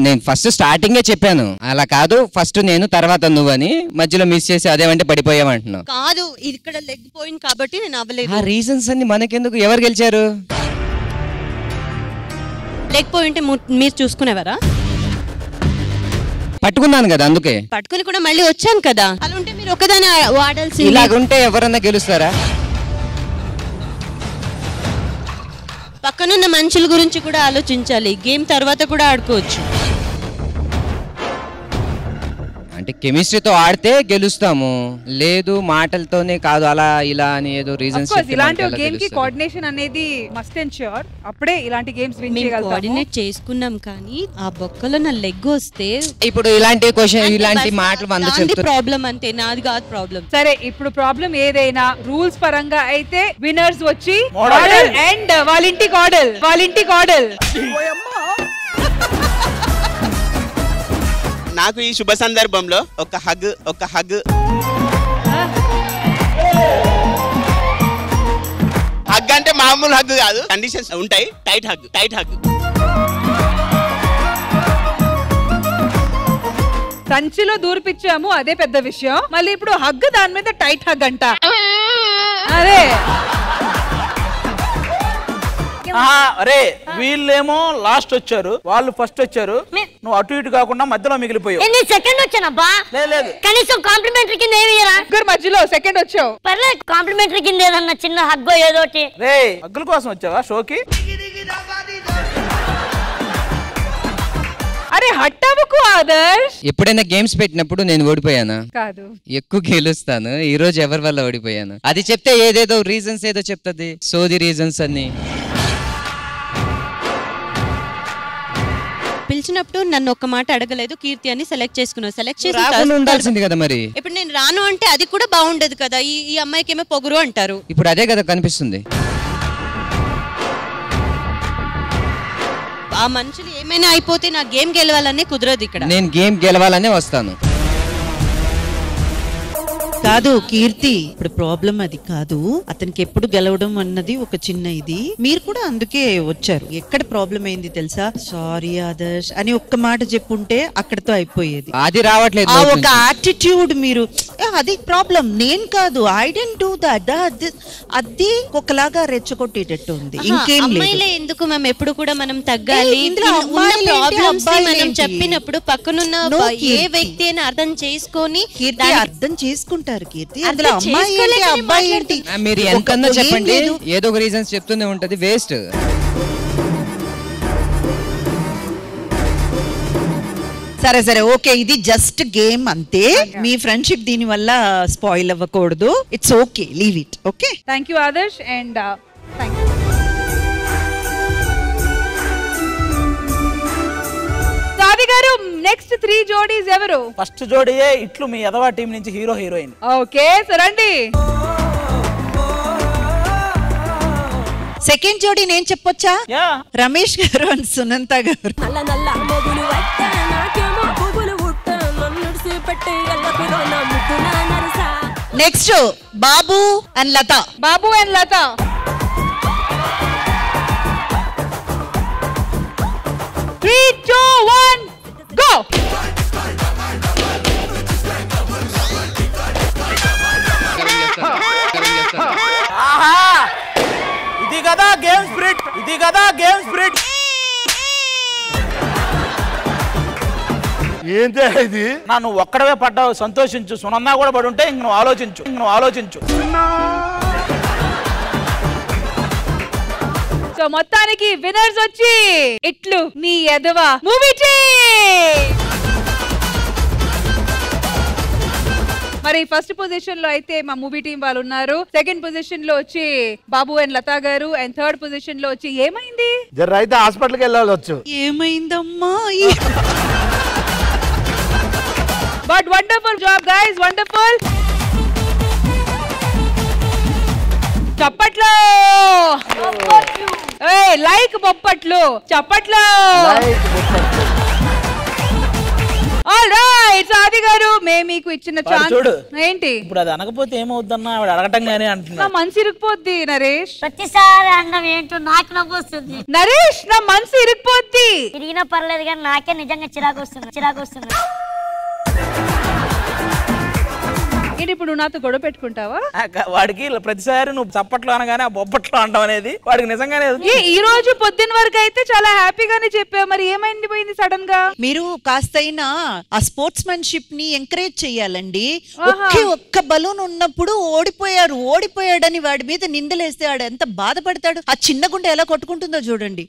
నేను ఫస్ట్ స్టార్టింగే చెప్పాను, అలా కాదు ఫస్ట్ నేను తర్వాత నువ్వు అని. మధ్యలో మిస్ చేసి అదేమంటే పడిపోయామంటున్నావు. కాదు ఇక్కడ లెగ్ పోయింది కాబట్టి నేను అవ్వలేదు. ఆ రీజన్స్ అన్ని మనకెందుకు? ఎవరు గెలిచారు? లెగ్ పోయింటే మీరు చూసుకునేవారా? పట్టుకున్నాను కదా అందుకే. పట్టుకుని కూడా మళ్ళీ వచ్చాను కదా. అలా ఉంటే మీరు ఒకదాని వాడాల్సి. ఇలాగుంటే ఎవరన్నా గెలుస్తారా? పక్కనున్న మనుషుల గురించి కూడా ఆలోచించాలి. గేమ్ తర్వాత కూడా ఆడుకోవచ్చు. అంటే కెమిస్ట్రీతో ఆడితే గెలుస్తాము, లేదు మాటలతోనే కాదు అలా ఇలా అని ఏదో రీజన్స్. ఇలాంటి గేమ్ కి కోఆర్డినేషన్ అనేది మస్ట్ అండ్ ష్యూర్. అప్పుడే ఇలాంటి గేమ్స్ విన్ చేయగలుగుతాము. కోఆర్డినేట్ చేసుకున్నాం కానీ ఆ బొక్కలో నా లెగ్ వస్తే ఇప్పుడు ఇలాంటి క్వశ్చన్ ఇలాంటి మాటలు వంద చెప్తారు. ప్రాబ్లం అంతే, నాది కాదు ప్రాబ్లం. సరే ఇప్పుడు ప్రాబ్లం ఏదైనా రూల్స్ పరంగా అయితే విన్నర్స్ వచ్చి మోడల్ అండ్ వాళ్ళింటి కోడల్. నాకు ఈ శుభ సందర్భంలో ఒక హగ్ హగ్ అంటే మామూలు హగ్ కాదు, కండిషన్స్ ఉంటాయి. Tight hug. సంచిలో దూర్పిచ్చాము, అదే పెద్ద విషయం. మళ్ళీ ఇప్పుడు హగ్, దాని మీద టైట్ హగ్ అంట. అరే అరే వీళ్ళేమో లాస్ట్ వచ్చారు, వాళ్ళు ఫస్ట్ వచ్చారు. నువ్వు అటు ఇటు కాకుండా మధ్యలో మిగిలిపోయావు. నేను సెకండ్ వచ్చానబ్బా. లేదు కనీసం కాంప్లిమెంటరీ కింద ఏమి ఇయ్యరా? మధ్యలో సెకండ్ వచ్చావు. పర్లేదు కాంప్లిమెంటరీ కింద ఏదన్నా చిన్న హగ్గో ఏదోటి. రే హగ్గుల కోసం వచ్చావా షోకి? అరే హట్టవుకు ఆదర్శ్. ఎప్పుడైనా గేమ్స్ పెట్టినప్పుడు నేను ఓడిపోయానా? కాదు. ఎక్కువ గెలుస్తాను. ఈ రోజు ఎవరి వల్ల ఓడిపోయాను? అది చెప్తే ఏదేదో రీజన్స్ ఏదో చెప్తుంది, సోది రీజన్స్ అన్ని. పిలిచినప్పుడు నన్ను ఒక్క మాట అడగలేదు, కీర్తి అని సెలెక్ట్ చేసుకున్నావు. సెలెక్ట్ చేసి ఉండాల్సింది కదా మరి. ఇప్పుడు నేను రాను అంటే అది కూడా బాగుండదు కదా. ఈ అమ్మాయికి ఏమో పొగురు అంటారు. ఇప్పుడు అదే కదా కనిపిస్తుంది. ఆ మనుషులు ఏమైనా అయిపోతే నా గేమ్ గెలవాలనే కుదరదు ఇక్కడ. నేను గేమ్ గెలవాలనే వస్తాను. కాదు కీర్తి, ఇప్పుడు ప్రాబ్లం అది కాదు. అతనికి ఎప్పుడు గెలవడం అన్నది ఒక చిన్న ఇది. మీరు కూడా అందుకే వచ్చారు. ఎక్కడ ప్రాబ్లం అయింది తెలుసా? సారీ ఆదర్శ్ అని ఒక్క మాట చెప్పుంటే అక్కడతో అయిపోయేది. అది రావట్లేదు. ఆ ఒక యాటిట్యూడ్ మీరు, అది ప్రాబ్లం. నేను కాదు, ఐ డోంట్ డూ దట్. అది ఒకలాగా రెచ్చగొట్టేటట్టు ఉంది. ఇంకేం లేదు. ఎందుకు మేము ఎప్పుడు కూడా మనం తగ్గాలి. మనం చెప్పినప్పుడు పక్కనున్న ఏ వ్యక్తి అయినా అర్థం చేసుకొని అర్థం చేసుకుంటారు. కీర్తి అందులో అమ్మాయి ఏంటి అబ్బాయి ఏంటి మీరు ఎంతన్నా చెప్పండి, ఏదో ఒక రీజన్స్ చెప్తూనే ఉంటది. వేస్ట్. సరే ఓకే, ఇది జస్ట్ గేమ్ అంతే. మీ ఫ్రెండ్షిప్ దీని వల్ల స్పాయిల్ అవ్వకూడదు. It's okay, leave it. Okay, thank you Adarsh and thank you. Savi garu, next 3 జోడీస్ ఎవరు? ఫస్ట్ జోడీయే ఇట్లు మీ యదవా టీం నుంచి హీరో హీరోయిన్. ఓకే సరండి. సెకండ్ జోడీ నేను చెప్పొచ్చా? Ramesh garu and Sunantha garu. Next Babu and Latha. 3 2 1 go. ఇది కదా గేమ్ స్పిరిట్. ఏంటి ఇది? నువ్వు ఒక్కడవే పడ్డావు, సంతోషించు. సునందా కూడా పడి ఉంటే ఇంక నువ్వు ఆలోచించు. సో మొత్తానికి విన్నర్స్ వచ్చి ఇట్లు మీ ఎదవ మూవీ మరి ఫస్ట్ పొజిషన్ లో అయితే మా మూవీ టీం వాళ్ళు ఉన్నారు, సెకండ్ పొజిషన్ లో వచ్చి బాబు అండ్ లతా గారు, అండ్ థర్డ్ పొజిషన్ లో వచ్చి ఏమైంది జర అయితే హాస్పిటల్కి వెళ్ళవచ్చు. ఏమైందమ్మా? But wonderful job guys, wonderful. చప్పట్లో లైక్ బొప్పట్లు, చప్పట్లో. ఆల్ రైట్ ఆది గారు, మేము మీకు ఇచ్చిన ఛాన్స్ ఏంటి? ఇప్పుడు అది అనకపోతే ఏమవుద్దన్నా ఆవిడ అడగటం గానీ అంటున్నా. నా మనసు ఇరుక్కుపోద్ది నరేష్. ప్రతిసారి అన్నం ఏంటో నాకు నవ్వు వస్తుంది. నరేష్ నా మనసు ఇరుక్కుపోద్ది. ఇరిగినా పర్లేదు కానీ నాకే నిజంగా చిరాకు వస్తుంది. ఏంటి ఇప్పుడు నాతో గొడవ పెట్టుకుంటావా? వాడికి ప్రతిసారి నువ్వు చప్పట్లో అనగానే ఆ బొప్పట్లో అంటావు అనేది వాడికి నిజంగానే. ఈ రోజు పొద్దున్న వరకు అయితే చాలా హ్యాపీగానే చెప్పావు, మరి ఏమైంది పోయింది సడన్ గా? మీరు కాస్తైనా ఆ స్పోర్ట్స్ మ్యాన్షిప్ ని ఎంకరేజ్ చెయ్యాలండి. ఒక్క బలూన్ ఉన్నప్పుడు ఓడిపోయాడని వాడి మీద నిందలేస్తే వాడు ఎంత బాధపడతాడు. ఆ చిన్న గుండె ఎలా కొట్టుకుంటుందో చూడండి.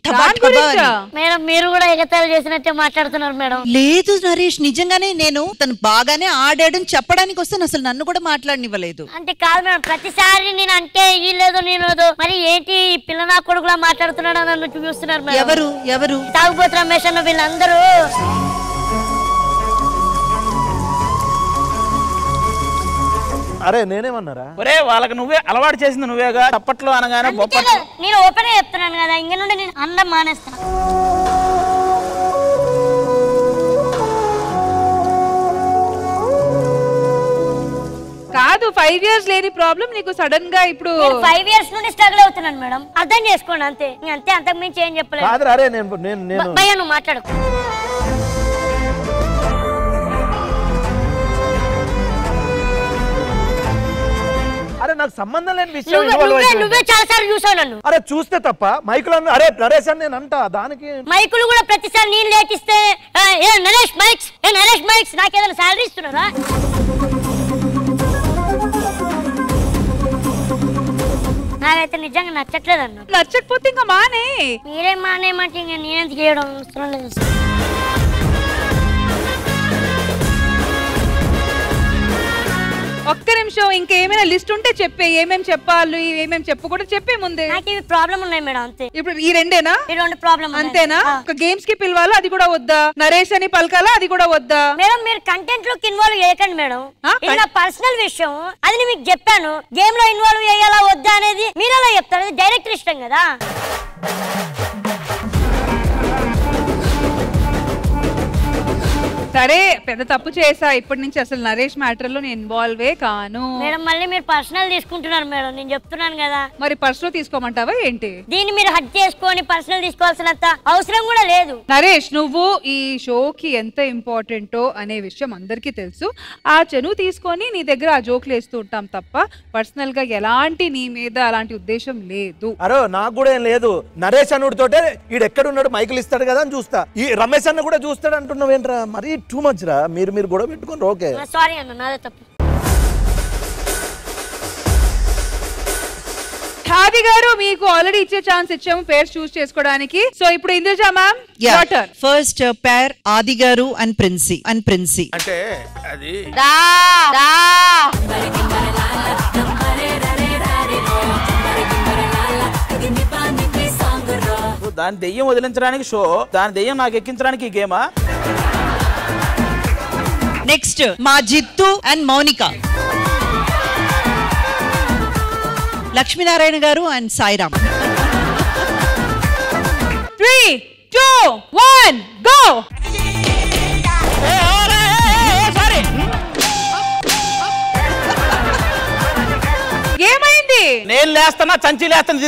మేడం మీరు కూడా ఎగతాళి చేసినట్టే మాట్లాడుతున్నారు మేడం. లేదు నరేష్, నిజంగానే నేను తను బాగానే ఆడాడని చెప్పడానికి వస్తాను, అసలు నన్ను కూడా మాట్లాడనివ్వలేదు. అంటే కాదు మేడం, ప్రతిసారి నేను అంటే నేను మరి ఏంటి పిల్ల నా కొడుకులా మాట్లాడుతున్నాడు నన్ను చూపిస్తున్నారు మేడం. ఎవరు తాగుబోతు రమేష్ అన్న వీళ్ళందరూ. అరే నేనేమన్నారా? ఒరే వాళ్ళకి నువ్వే అలవాటు చేసింది నువ్వేగా, చప్పట్లో అనగానే బొప్పట్లో. నేను ఓపెన్ గా చెప్తున్నాను కదా, ఇంక నుండి నేను అందం మానేస్తాను. కాదు 5 years లేని ప్రాబ్లం నీకు సడన్ గా ఇప్పుడు 5 years నుండి స్ట్రగుల్ అవుతున్నాను మేడం, అర్థం చేసుకోండి అంతే. అంతకు మించి ఏం చెప్పలేదు. అరే భయ్యా నువ్వు మాట్లాడు. అరే నాకు సంబంధం లేని విషయం. నువ్వే చాలా సార్లు చూసావు నన్ను. అరే చూస్తే తప్ప మైకులు అరే నరేష్ అని నేను అంట, దానికి మైకులు కూడా ప్రతిసారి నేను లేకిస్తే నరేష్ మైక్స్ నాకేదైనా శాలరీ ఇస్తున్నారా? నాకైతే నిజంగా నచ్చట్లేదు అన్న. నచ్చకపోతే ఇంకా మానే. మీరేం మానేమంటే ఇంకా నేనెందుకు చేయడం అవసరం లేదు. ఒక్క నిమిషం, ఇంకేమైనా లిస్ట్ ఉంటే చెప్పే, ఏమేమి చెప్పాలి ఏమేమి చెప్పకూడదు చెప్పే ముందే. నాకు ఇవి ప్రాబ్లం ఉన్నాయి మేడం అంతే. ఇప్పుడు ఈ రెండేనా? ఈ రెండు ప్రాబ్లం అంతేనా? ఒక గేమ్స్ కి పిలవాలా, అది కూడా వద్దా? నరేష్ అని పలకాలా, అది కూడా వద్దా? మేడం మీరు కంటెంట్ లోకి ఇన్వాల్వ్ చేయకండి మేడం, ఇది నా పర్సనల్ విషయం. అది నేను మీకు చెప్పాను. గేమ్ లో ఇన్వాల్వ్ చేయాలా వద్దా అనేది మీరు అలా చెప్తారు, అది డైరెక్టర్ ఇష్టం కదా. సరే పెద్ద తప్పు చేసా, ఇప్పటి నుంచి అసలు నరేష్ మ్యాటర్ లో నేను ఇన్వాల్వే కాను. మేడం మళ్ళీ మీరు పర్సనల్ తీసుకుంటున్నారు మేడం, నేను చెప్తున్నాను కదా. మరి పర్సనల్ తీసుకోమంటావా ఏంటి? దీన్ని మీరు హట్ చేసుకొని పర్సనల్ తీసుకోవాల్సినంత అవసరం కూడా లేదు. నరేష్ నువ్వు ఈ షోకి ఎంత ఇంపార్టెంటో అనే విషయం అందరికీ తెలుసు. ఆ చనువు తీసుకొని నీ దగ్గర ఆ జోక్లు వేస్తూ ఉంటాం తప్ప పర్సనల్ గా ఎలాంటి నీ మీద అలాంటి ఉద్దేశం లేదు. అరే నాకు కూడా ఏం లేదు. నరేష్ అనుడితోటే ఈడు ఎక్కడున్నాడు మైకులు ఇస్తాడు కదా అని చూస్తా. ఈ రమేష్ అన్న కూడా చూస్తాడు అంటున్నావు ఏంట్రా? మరి టూ మచ్ రా. మీరు కూడా పెట్టుకోండి. ఓకే సారీ అన్న, నాదే తప్పు. ఖాదీ గారు మీకు ఆల్రెడీ ఇచ్చే ఛాన్స్ ఇచ్చాము పేర్స్ చూస్ చేసుకోవడానికి. సో ఇప్పుడు ఇంద్రజ మ్యామ్ ఫస్ట్ పేర్ ఆది గారు అండ్ ప్రిన్సీ. అంటే అది దాని దెయ్యం వదిలించడానికి షో, దాని దెయ్యం నాకు ఎక్కించడానికి ఈ గేమా? నెక్స్ట్ మా జిత్తు అండ్ మౌనిక, లక్ష్మీనారాయణ గారు అండ్ సాయిరామ్. 3, 2, 1 గో. ఏమైంది? నేను లేస్తున్నా, చంచి లేస్తున్నా,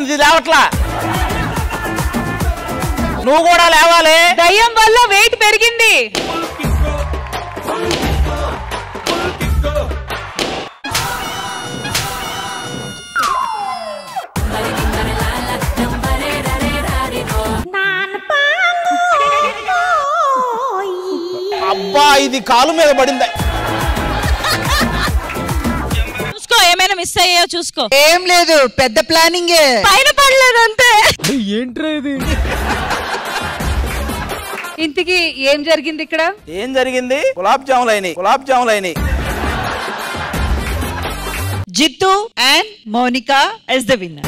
ఇది లేవట్లా. నువ్వు కూడా లేవాలి. దయ్యం వల్ల వెయిట్ పెరిగింది. అబ్బా ఇది కాలు మీద పడింది. చూసుకో ఏమైనా మిస్ అయ్యో చూసుకో. ఏం లేదు, పెద్ద ప్లానింగ్ పైన పడలేదు అంతే. ఏంట్రా ఇది? ఇంతకీ ఏం జరిగింది ఇక్కడ? ఏం జరిగింది? గులాబ్ జాములు అయినాయి. Jitu and Monica as the winner.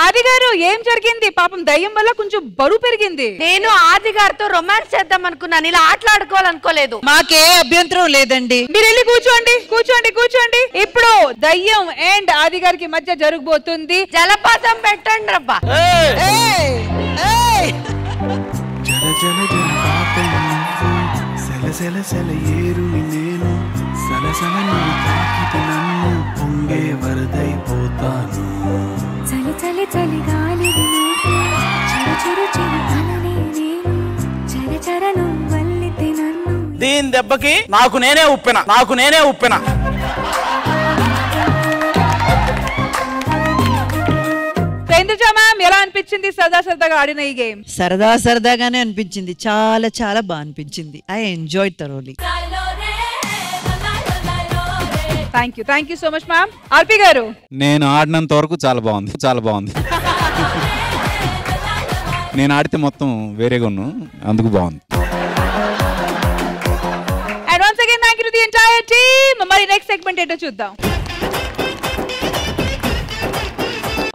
ఆది గారు ఏం జరిగింది? పాపం దయ్యం వల్ల కొంచెం బరువు పెరిగింది. నేను ఆది గారితో రొమాన్స్ చేద్దాం అనుకున్నాను, ఇలా ఆటలాడుకోవాలనుకోలేదు. మాకే అభ్యంతరం లేదండి. మీరు వెళ్ళి కూర్చోండి కూర్చోండి కూర్చోండి. ఇప్పుడు దయ్యం అండ్ ఆది గారికి మధ్య జరగబోతుంది జలపాతం. పెట్టండి రబ్బా. జల జల జలపాతం సెల సెల సెల ఏరు నేను సలసల నువ్వు తాకితే నన్ను పొంగే వరదైపోతాను. చలి చలి చలి గాలి చిరు చిరు చిరు అలనే నేను చర చర నువ్వల్లితే నన్ను. దీని దెబ్బకి నాకు నేనే ఉప్పిన. ఇంద్రజ మ్యామ్ ఎలా అనిపించింది సరదాగా ఆడిన ఈ గేమ్? సరదాగానే అనిపించింది. చాలా చాలా బాగా అనిపించింది. I enjoy thoroughly. Thank you so much ma'am. RP garu, నేను ఆడినంత వరకు చాలా బాగుంది. నేను ఆడితే మొత్తం వేరేగా ఉన్నాను, అందుకు బాగుంది. And once again thank you to the entire team. మరి నెక్స్ట్ సెగ్మెంట్ ఏంటో చూద్దాం.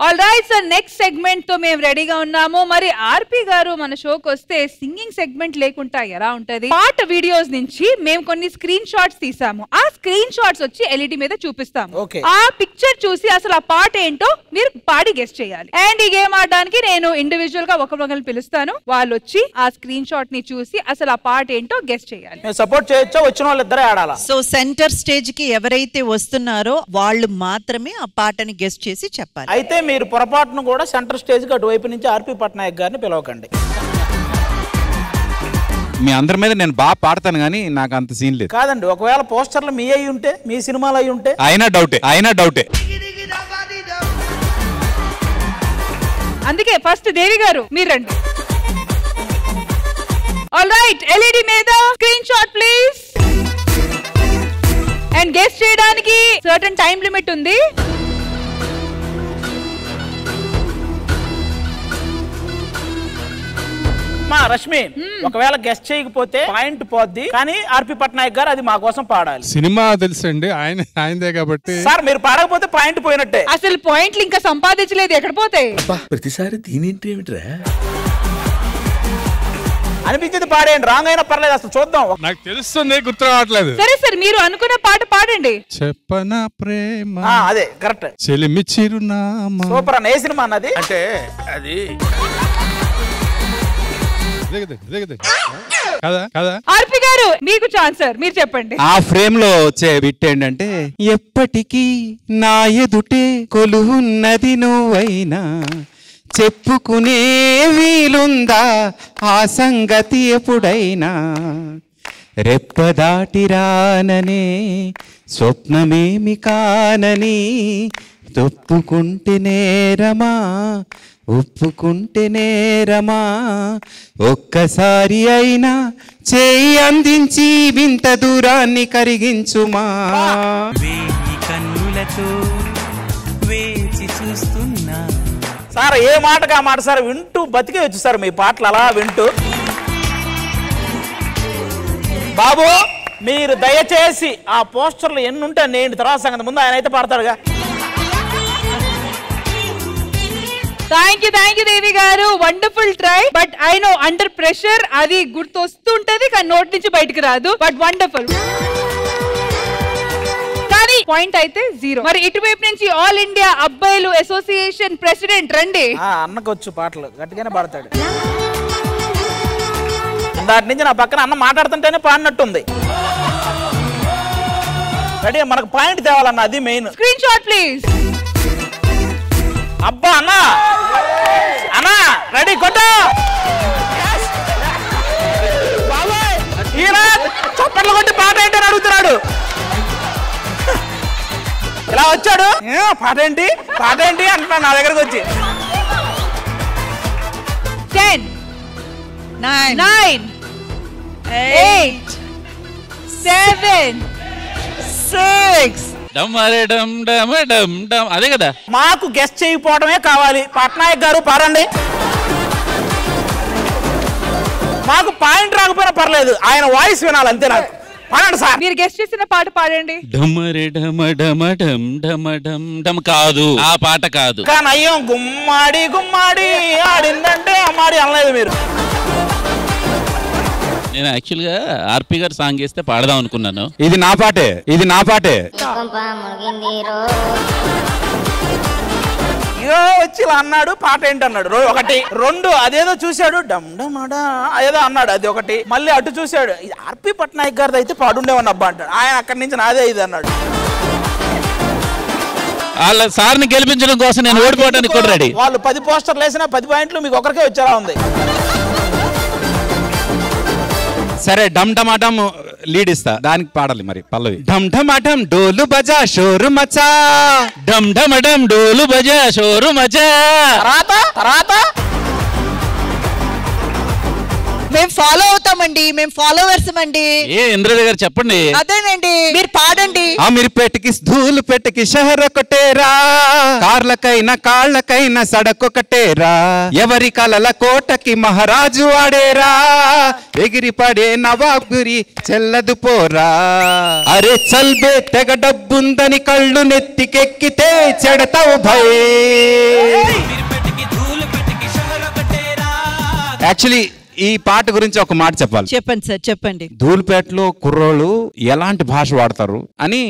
All right, so next segment తో మేము రెడీగా ఉన్నాము. మరి ఆర్పి గారు మన షోకి వస్తే సింగింగ్ సెగ్మెంట్ లేకుండా ఎలా ఉంటది? పాట వీడియోస్ నుంచి మేము కొన్ని స్క్రీన్ షాట్స్ తీసాము. ఆ స్క్రీన్ షాట్స్ వచ్చి ఎల్ఈడి మీద చూపిస్తాము. ఆ పిక్చర్ చూసి అసలు ఆ పాట ఏంటో మీరు పాడి గెస్ట్ చేయాలి. అండ్ ఈ గేమ్ ఆడడానికి నేను ఇండివిజువల్ గా ఒకరిని పిలుస్తాను. వాళ్ళు వచ్చి ఆ స్క్రీన్ షాట్ ని చూసి అసలు ఆ పాట ఏంటో గెస్ట్ చేయాలి. సపోర్ట్ చేయొచ్చా? వచ్చిన వాళ్ళు ఇద్దరే ఆడాలా? సో సెంటర్ స్టేజ్ కి ఎవరైతే వస్తున్నారో వాళ్ళు మాత్రమే ఆ పాటని గెస్ట్ చేసి చెప్పాలి. అయితే మీరు పొరపాటును కూడా సెంటర్ స్టేజ్ కి అటువైపు నుంచి ఆర్పి పట్నాయక్ గారిని పిలవకండి. మీ అందరి మీద నేను బాగా పాడతాను కానీ నాకు అంత సీన్ లేదు. కాదండి, ఒకవేళ పోస్టర్లు మీ అయి ఉంటే, మీ సినిమాలు అయి ఉంటే అయినా డౌటే. అందుకే ఫస్ట్ దేవి గారు మీరు రండి. ఆల్ రైట్, ఎల్ఈడి మీద screen shot please. And guest చేయడానికి సర్టెన్ టైం లిమిట్ ఉంది. రష్మి, ఒకవేళ గెస్ట్ చేయకపోతే పాయింట్ పోద్ది, కానీ ఆర్పి పట్నాయక్ గారు అది మా కోసం పాడాలి. సినిమా తెలుసండి, ఆయనదే కాబట్టి. సార్ మీరు పాడకపోతే పాయింట్ పోయినట్టే. అసలు పాయింట్లు ఇంకా సంపాదించలేదు, ఎక్కడ పోతాయి? ప్రతిసారి దీనింటి ఏమిట్రా అనిపించింది పాడేయండి, రాంగ్ అయినా పర్లేదు, అసలు చూద్దాం. నాకు తెలుస్తుంది, గుర్తు రావట్లేదు. సరే సార్, మీరు అనుకున్న పాట పాడండి. చెప్పనా ప్రేమ, అదే కరెక్ట్. చెలిమి చిరునామా. సూపర్ అన్న. ఏ సినిమా అన్నది? అంటే అది ఆర్పి గారు మీకు ఛాన్స్ సార్, మీరు చెప్పండి. ఆ ఫ్రేమ్ లో వచ్చే బిట్ ఏంటంటే, ఎప్పటికీ నా ఎదుటే కొలువున్నది నువ్వైనా, చెప్పుకునే వీలుందా ఆ సంగతి ఎప్పుడైనా, రెప్పదాటి రాననే స్వప్నమేమి కానని, తొప్పుకుంటే నేరమా ఒప్పుకుంటే నేరమా, ఒక్కసారి అయినా చేయి అందించి వింత దూరాన్ని కరిగించుమా. కన్నులతో వేచి చూస్తున్నా. సార్ ఏ మాటగా మాట సార్, వింటూ బతికేయచ్చు సార్ మీ పాటలు అలా వింటూ. బాబు మీరు దయచేసి ఆ పోస్టర్లు ఎన్ని ఉంటే నేను తర్వాత సంగతి, ముందు ఆయన అయితే పాడతాడుగా. థ్యాంక్ యూ దేవి గారు, wonderful try. But I know under pressure అది గుర్తొస్తుంటది కానీ నోట్ నుంచి బయటకు రాదు. బట్ వండర్ఫుల్, కానీ పాయింట్ అయితే 0. మరి ఇటువైపు నుంచి ఆల్ ఇండియా అబ్బాయిలు అసోసియేషన్ ప్రెసిడెంట్ రండి. అన్నకొచ్చు పాటలు గట్టిగానే పాడతాడు. దాటి నుంచి నా పక్కన అన్న మాట్లాడుతుంటేనే పాడినట్టుంది. రెడీ, మనకు పాయింట్ తేవాలన్న, అది మెయిన్. Screen shot please. అబ్బా అన్న అన్నా రెడీ కొట్టు. చప్పట్లు కొట్టి పాట ఏంటని అడుగుతున్నాడు. ఇలా వచ్చాడు, పాట ఏంటి అంటున్నాడు నా దగ్గరకు వచ్చి. 10 9 8 7 6. అదే కదా, మాకు గెస్ట్ చేయకపోవడమే కావాలి. పట్నాయక్ గారు పాడండి. మాకు పాయింట్ రాకపోయినా పర్లేదు, ఆయన వాయిస్ వినాలి అంతే. నాకు పాడండి సార్. మీరు గెస్ట్ చేసిన పాట పాడండి. డమరే డమ డమ డమ్ డమ డమ్ డమ్ కాదు, ఆ పాట కాదు. కానీ అయ్యో గుమ్మాడి గుమ్మాడి ఆడిందంటే అమ్మాడి అనలేదు మీరు. నేను యాక్చువల్ గా ఆర్పి గారు సాంగ్ వేస్తే పాడదాం అనుకున్నాను. ఇది నా పాటే, ఇది నా పాటే. ఇగో వచ్చి ఇలా అన్నాడు, పాట ఏంటన్నాడు ఒకటి. రెండు అదేదో చూశాడు డమ్ డమడా ఏదో అన్నాడు, అది ఒకటి. మళ్ళీ అటు చూశాడు, ఆర్పి పట్నాయక్ గారిది అయితే పాడుండేవన్న అబ్బా అంటాడు. ఆయన అక్కడి నుంచి నాదే ఇది అన్నాడు. వాళ్ళ సార్ని గెలిపించడం కోసం నేను ఓడిపోవడానికి కూడా రెడీ. వాళ్ళు 10 పోస్టర్లు వేసినా 10 పాయింట్లు మీకు ఒకరికే వచ్చేలా ఉంది. సరే డమ్ డమాటం లీడ్ ఇస్తా, దానికి పాడాలి మరి పల్లవి. ఢమ్ ఢమాటం డోలు బజా షోరు మచా, డమ్ ఢమటం డోలు బజా షోరు మచా. తర్వాత మేము ఫాలో అవుతామండి, మేము ఫాలోవర్స్ అండి. ఏ ఇంద్రదేవ్ గారు చెప్పండి. అదేనండి, మీరు పాడండి. అమీర్పేటకి ధూలు పెట్టకి షహర్ ఒకటేరా, కార్లకైనా కాళ్ళకైనా సడకొకటేరా, ఎవరి కలల కోటకి మహారాజు ఆడేరా, ఎగిరి పడే నవాబురి చెల్లదు పోరా. అరే చల్బే తెగ డబ్బుందని కళ్ళు నెత్తికెక్కితే చెడతావు భయ్. యాక్చువల్లీ ఈ పాట గురించి ఒక మాట చెప్పాలి. చెప్పండి సార్, చెప్పండి. ధూల్పేటలో కుర్రోళ్ళు ఎలాంటి భాష వాడతారు అని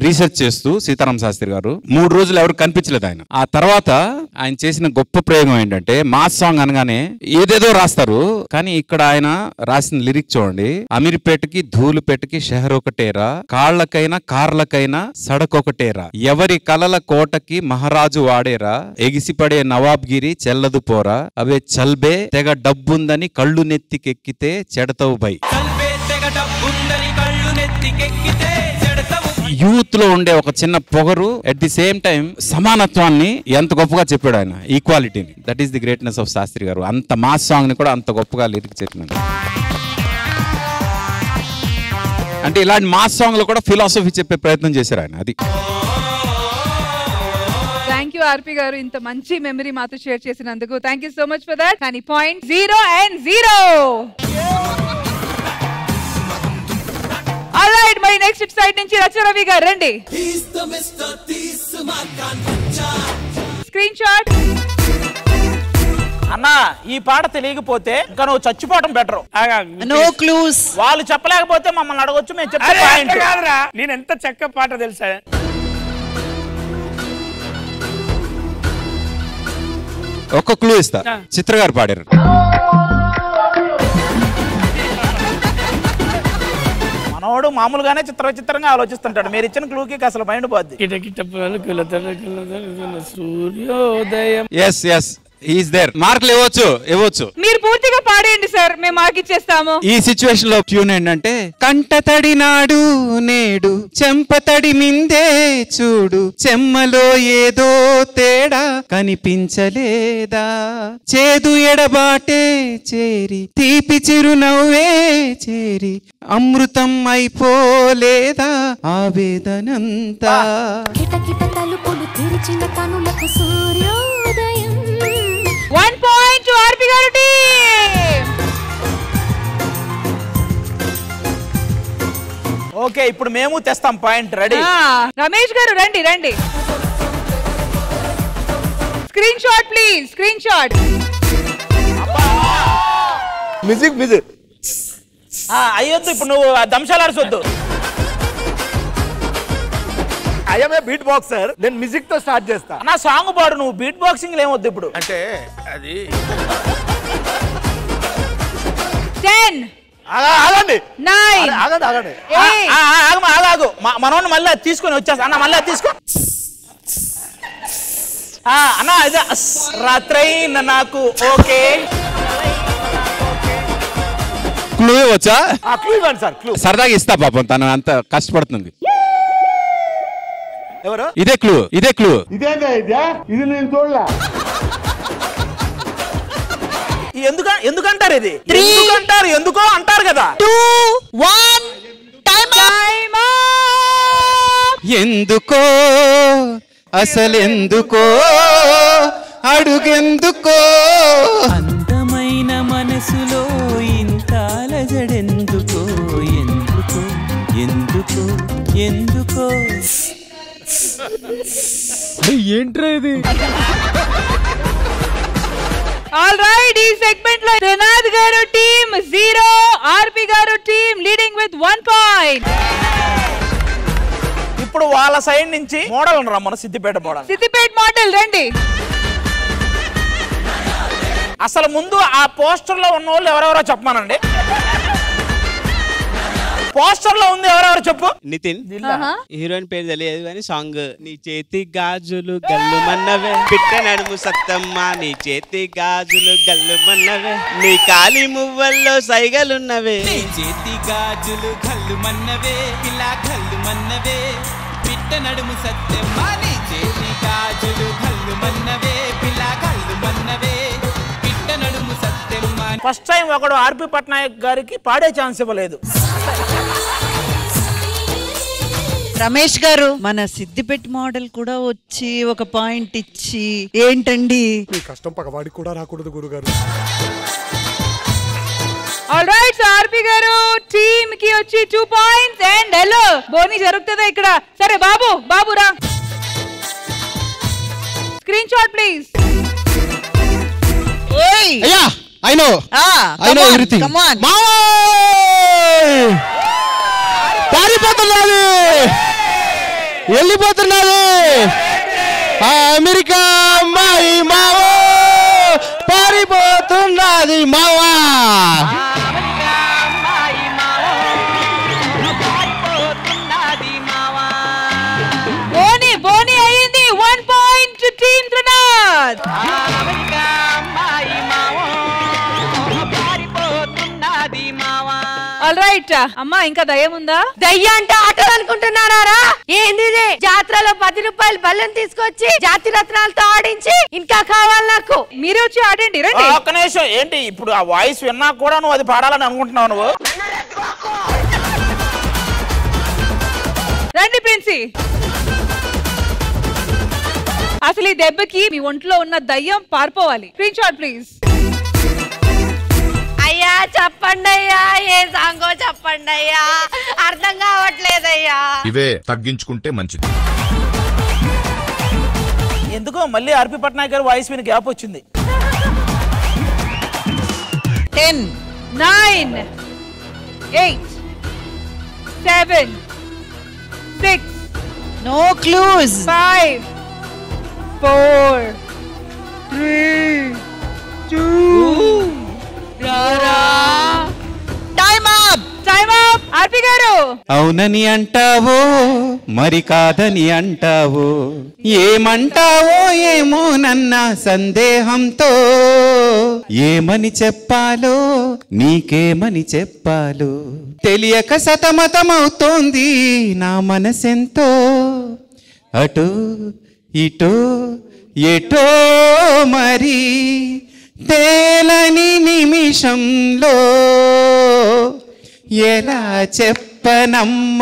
రీసెర్చ్ చేస్తూ సీతారాం శాస్త్రి గారు 3 రోజులు ఎవరు కనిపించలేదు ఆయన. ఆ తర్వాత ఆయన చేసిన గొప్ప ప్రయోగం ఏంటంటే మాస్ సాంగ్ అనగానే ఏదేదో రాస్తారు, కానీ ఇక్కడ ఆయన రాసిన లిరిక్ చూడండి. అమీర్పేటకి ధూలుపేటకి షహర్ ఒకటేరా, కాళ్ళకైనా కార్లకైనా సడకొకటేరా, ఎవరి కలల కోటకి మహారాజు వాడేరా, ఎగిసిపడే నవాబ్గిరి చెల్లదు పోరా, అవే చల్బే తెగ డబ్బుందని కళ్ళు నెత్తికెక్కితే చెడతావు భయ్. యూత్ లో ఉండే ఒక చిన్న పొగరు, అట్ ది సేమ్ టైం సమానత్వాన్ని ఎంత గొప్పగా చెప్పాడు ఆయన, ఈక్వాలిటీని. That is the greatness of Shastri garu. అంత మాస్ సాంగ్ ని కూడా అంత గొప్పగా లిరిక్ చెప్పినాడు. అంటే ఇలాంటి మాస్ సాంగ్ లో కూడా ఫిలాసఫీ చెప్పే ప్రయత్నం చేశారు ఆయన. అది థ్యాంక్ యూ ఆర్పి గారు, ఇంత మంచి మెమరీ మాతో షేర్ చేసినందుకు. Thank you so much for that. కానీ పాయింట్ 0 and 0. ఆల్రైట్, మరి నెక్స్ట్ సైడ్ నుంచి రచరవి గారు రండి. Screen shot. అన్నా ఈ పాట తెలియకపోతే ఇంకా నువ్వు చచ్చిపోవడం బెటర్. No clues. వాళ్ళు చెప్పలేకపోతే మమ్మల్ని అడగొచ్చు, మేము చెప్తే పాయింట్. కాదురా, నేను ఎంత చక్క పాట తెలుసా. ఒక క్లూ ఇస్తా, చిత్ర గారు పాడారు. మనోడు మామూలుగానే చిత్రంగా ఆలోచిస్తుంటాడు, మీరు ఇచ్చిన క్లూకి అసలు మైండ్ పోద్ది. సూర్యోదయం. Yes yes, is there. మార్కులు ఇవ్వచ్చు. మీరు పూర్తిగా పాడేయండి సార్, మేము మార్క్ ఇచ్చేస్తాము. ఈ సిచ్యువేషన్ లో ట్యూన్ ఏంటంటే, కంటతడి నాడు నేడు చెంపతడి మిందే చూడు, చెమ్మలో ఏదో తేడా కనిపించలేదా, చేదు ఎడబాటే చేరి తీపి చిరునవ్వే చేరి అమృతం అయిపోలేదా ఆవేదనంతా. కిటకిట తలుపులు తెరిచిన కనులకు సూర్యోదయం. 1 point to ఆర్పి గారు టీం. ఓకే, ఇప్పుడు మేము తెస్తాం పాయింట్. రెడీ? రమేష్ గారు రండి. Screen shot please, screen shot. Music అయ్యొద్దు, ఇప్పుడు నువ్వు దంశాలాడొద్దు. ఐఎమ్ ఏ బీట్ బాక్సర్, నేను మ్యూజిక్ తో స్టార్ట్ చేస్తా. నా సాంగ్ పాడు, నువ్వు బీట్ బాక్సింగ్ ఏమొద్దు ఇప్పుడు. అంటే అది 10 ఆగండి 9 ఆగండి ఆగు. మనోడిని మళ్ళీ అది తీసుకొని వచ్చేస్తా అన్న, మళ్ళీ అది తీసుకో అన్న. అదే రాత్రైన నాకు ఓకే. క్లూ వచ్చా? క్లూ ఇవ్వండి సార్. క్లూ సరదాగా ఇస్తా, పాపం తను అంత కష్టపడుతుంది. ఎవరు? ఇదే క్లూ. ఇది నేను చూడలే. ఎందుకంటారు ఇది? ఎందుకో అంటారు కదా. 2 1 టైమ్. ఎందుకో అసలెందుకో అడుగెందుకో, అందమైన మనసులో ఇంత అలజడెందుకో, ఎందుకో ఎందుకో ఏంట్రా ఇది? ఆల్ రైట్, ఈ సెగ్మెంట్ లో త్రినాథ్ గారు టీమ్ 0, ఆర్పి గారు టీమ్ లీడింగ్ విత్ 1 పాయింట్. ఇప్పుడు వాళ్ళ సైడ్ నుంచి మోడల్ రమ్మను, సిద్దిపేట మోడల్. సిద్దిపేట మోడల్ రండి. అసలు ముందు ఆ పోస్టర్ లో ఉన్న వాళ్ళు ఎవరెవరో చెప్పమానండి. పోస్టర్ లో ఉంది ఎవరెవరు చెప్పు. నితిన్, హీరోయిన్ పేరు తెలియదు కానీ సాంగ్ నీ చేతి గాజులు గల్లు మన్నవే, పిట్ట నడుము సత్తమ్మ నీ చేతి గాజులు గల్లు మన్నవే, నీ కాలి మువ్వల్లో సైగలున్నవే, నీ చేతి గాజులు గల్లు మన్నవే, పిల్ల గల్లు మన్నవే, పిట్ట నడుము సత్తమ్మ నీ చేతి గాజులు గల్లు మన్నవే, పిల్ల గల్లు మన్నవే, పిట్ట నడుము సత్తమ్మ. ఫస్ట్ టైం ఒకడు ఆర్పి పట్నాయక్ గారికి పాడే ఛాన్స్ ఇవ్వలేదు. రమేష్ గారు, మన సిద్దిపేట మోడల్ కూడా వచ్చి ఒక పాయింట్ ఇచ్చి ఏంటండి మీ కష్టం పగవాడికి కూడా రాకూడదు గురుగారు. ఆల్ రైట్, సో ఆర్పి గారు టీమ్ కి వచ్చి 2 పాయింట్స్ అండ్ హలో బోని జరుగుతుందా ఇక్కడ? సరే బాబు, బాబు రా, స్క్రీన్ షాట్ ప్లీజ్. అయ్యా I know everything. Come on. పారిపోతున్నది, వెళ్ళిపోతున్నది అమెరికా అమ్మాయి మావో, పారిపోతున్నది మావా. బోని బోని అయింది 1 point team Trinath. All right అమ్మా, ఇంకా దయ్యం ఉందా? దయ్యం అంటే ఆటలు అనుకుంటున్నారా? ఏంది ఇది? జాతరలో 10 రూపాయలు బల్లం తీసుకొచ్చి జాతి రత్నాలతో ఆడించి ఇంకా కావాలి నాకు. మీరే వచ్చి ఆడండి రండి. ఒక్క నిమిషం, ఏంటి ఇప్పుడు ఆ వాయిస్ విన్నా కూడా నువ్వు అది పాడాలని అనుకుంటున్నావు నువ్వు? రండి ప్రిన్సి. అసలు ఈ దెబ్బకి మీ ఒంట్లో ఉన్న దయ్యం పారిపోవాలి. Screen shot please. అయ్యా చెప్పండి అయ్యా, ఏ సాంగో చెప్పండి అయ్యా, అర్థం కావట్లేదయ్యా. ఇవే తగ్గించుకుంటే మంచిది. ఎందుకో మళ్ళీ ఆర్పి పట్నాయక్ గారి వాయిస్ విని గ్యాప్ వచ్చింది. 10, 9, 8, 7, 6. No clues. 5, 4, 3, 2. Time up. Time up. RP garu, అవునని అంటావో మరి కాదని అంటావో, ఏమంటావో ఏమో నన్న సందేహంతో, ఏమని చెప్పాలో నీకేమని చెప్పాలో తెలియక సతమతమవుతోంది నా మనసెంతో, అటో ఇటో ఎటో మరి తేలని నిమిషంలో, ఎలా చెప్పనమ్మ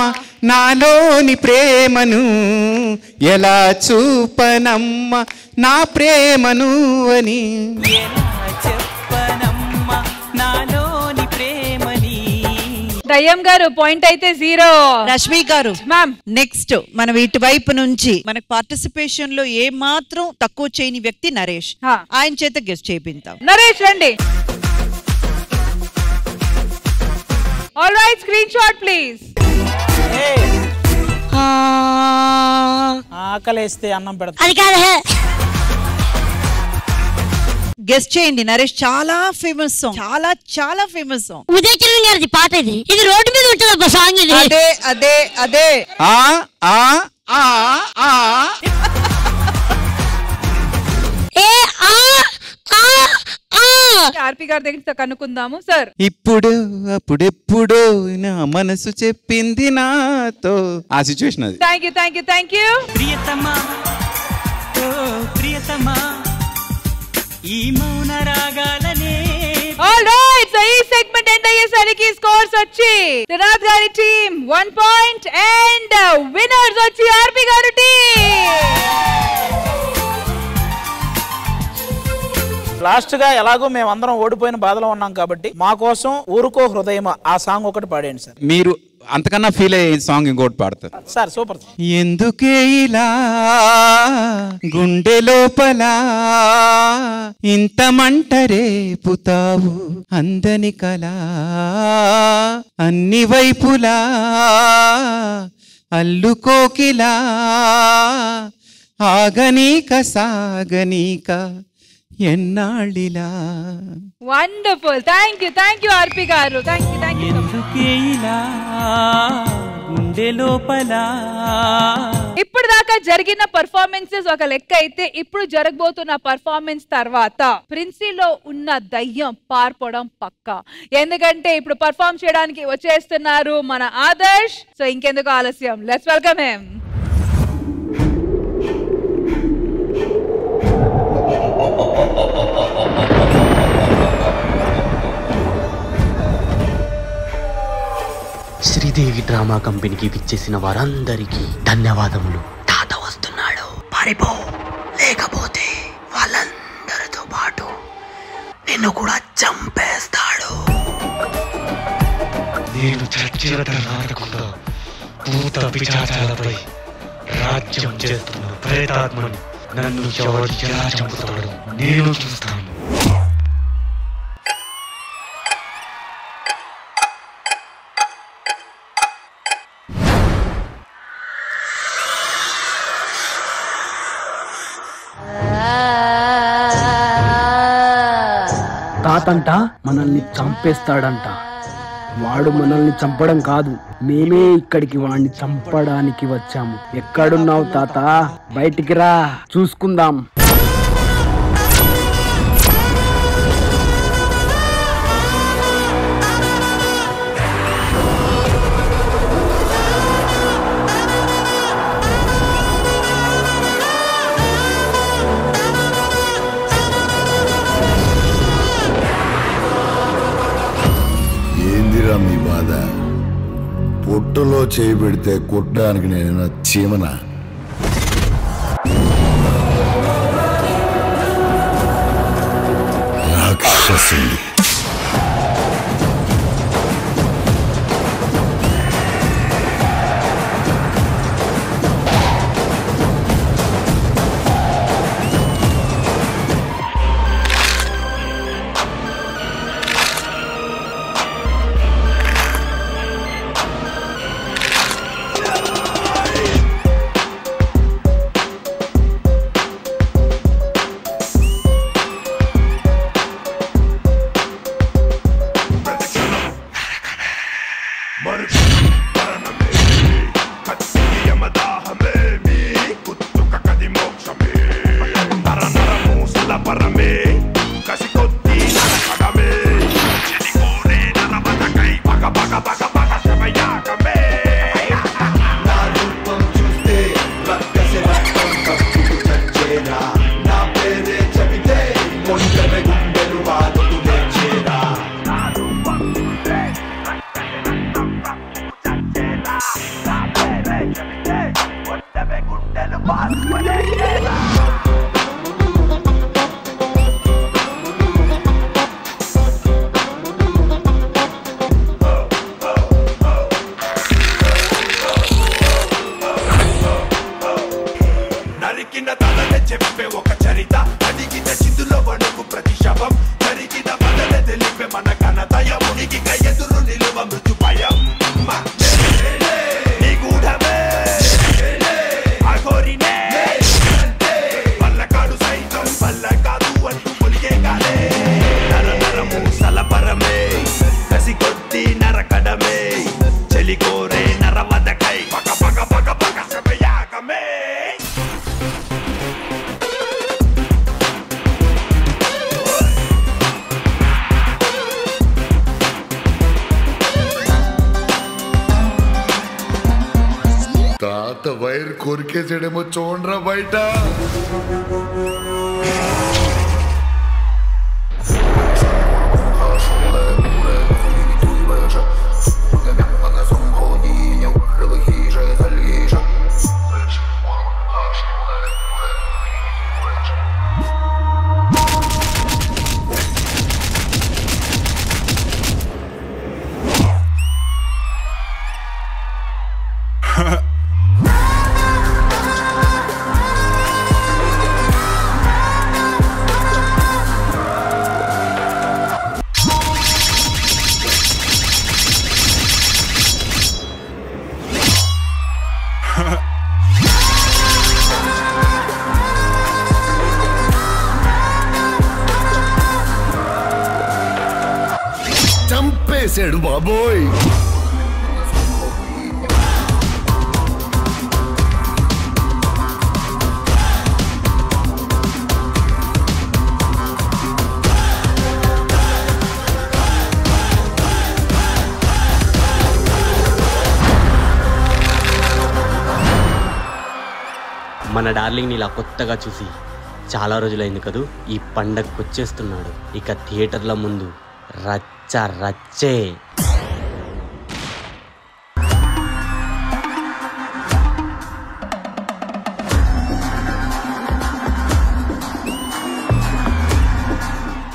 నాలోని ప్రేమను, ఎలా చూపనమ్మ నా ప్రేమను అని, చెప్పనమ్మ నాలోని ప్రేమని. దయ్యం గారు పాయింట్ అయితే 0. రష్మి గారు మ్యామ్, నెక్స్ట్ మనం ఇటువైపు నుంచి మనకు పార్టిసిపేషన్ లో ఏ మాత్రం తక్కువ చేయని వ్యక్తి నరేష్. ఆయన చేత గెస్ట్ చేయిద్దాం. నరేష్ రండి. All right, screen shot please. ఆకలేస్తే అన్నం పెడతా. అది కాదు, గెస్ట్ చేయండి. నరేష్ చాలా ఫేమస్ సాంగ్, చాలా చాలా ఫేమస్ సాంగ్. ఉదయ్ కిరణ్ గారిది పాట ఇది. ఇది రోడ్డు మీద ఉంటుంది ఒక సాంగ్ ఇది. అదే అదే అదే. ఆర్పి గారి దగ్గర కనుక్కుందాము సార్. ఇప్పుడు అప్పుడెప్పుడో నా మనసు చెప్పింది నాతో, ఆ సిచ్యువేషన్ అది. Thank you, thank you, thank you. ప్రియతమా ఓ ప్రియతమా ఈ మౌన రాగాలనే. ఆల్ రైట్, సో ఈ సెగ్మెంట్ ఎండ్ అయ్యేసరికి స్కోర్స్ వచ్చి త్రినాథ్ గారి టీమ్ 1 పాయింట్ అండ్ విన్నర్స్ వచ్చి ఆర్పి గారి టీమ్. లాస్ట్ గా ఎలాగో మేమందరం ఓడిపోయిన బాధలో ఉన్నాం కాబట్టి మా కోసం ఊరుకో హృదయమా ఆ సాంగ్ ఒకటి పాడేయండి సార్. మీరు అంతకన్నా ఫీల్ అయ్యే సాంగ్ ఇంకోటి పాడతారు. Sir super. ఎందుకే ఇలా గుండె లోపల ఇంత మంట రేపుతావు అందని కలా అన్ని వైపులా అల్లుకోకిలా ఆగనీక సాగనీక ఎన్నాళ్ళిలా. వండర్ఫుల్. థ్యాంక్ యూ ఆర్పి గారు. Thank you. గుండె లోపల ఇప్పుడు దాకా జరిగిన పర్ఫార్మెన్సెస్ ఒక లెక్క అయితే ఇప్పుడు జరగబోతున్న పర్ఫార్మెన్స్ తర్వాత ప్రిన్సీలో ఉన్న దయ్యం పార్పడం పక్కా. ఎందుకంటే ఇప్పుడు పర్ఫార్మ్ చేయడానికి వచ్చేస్తున్నారు మన ఆదర్శ్. సో ఇంకెందుకు ఆలస్యం, let's welcome him. Sridevi drama కంపెనీకి విచ్చేసిన వారందరికీ ధన్యవాదములు. తాత వస్తున్నాడు, పారిపో, లేకపోతే వాళ్ళందరితో పాటు నిన్ను కూడా చంపేస్తాడు. నేను చచ్చిన తర్వాత భూత పిశాచాలపై రాజ్యం చేస్తున్న ప్రేతాత్మను నన్ను ఎవరు ఎలా చంపుతాడు నేను చూస్తాను. తాతంట మనల్ని చంపేస్తాడంట. వాడు మనల్ని చంపడం కాదు, మేమే ఇక్కడికి వాడిని చంపడానికి వచ్చాము. ఎక్కడున్నావు తాత? బయటికి రా, చూసుకుందాం. మీ బాధ పొట్టులో చేయి పెడితే కుట్టడానికి నేను చీమనా? రాక్షసుడి. తాత వైర్ కొరికేసాడేమో చూడరా బయట. చేశాడు బాబోయ్. మన డార్లింగ్ని ఇలా కొత్తగా చూసి చాలా రోజులైంది కదూ. ఈ పండగకు వచ్చేస్తున్నాడు. ఇక థియేటర్ల ముందు రచ్చ రచ్చే.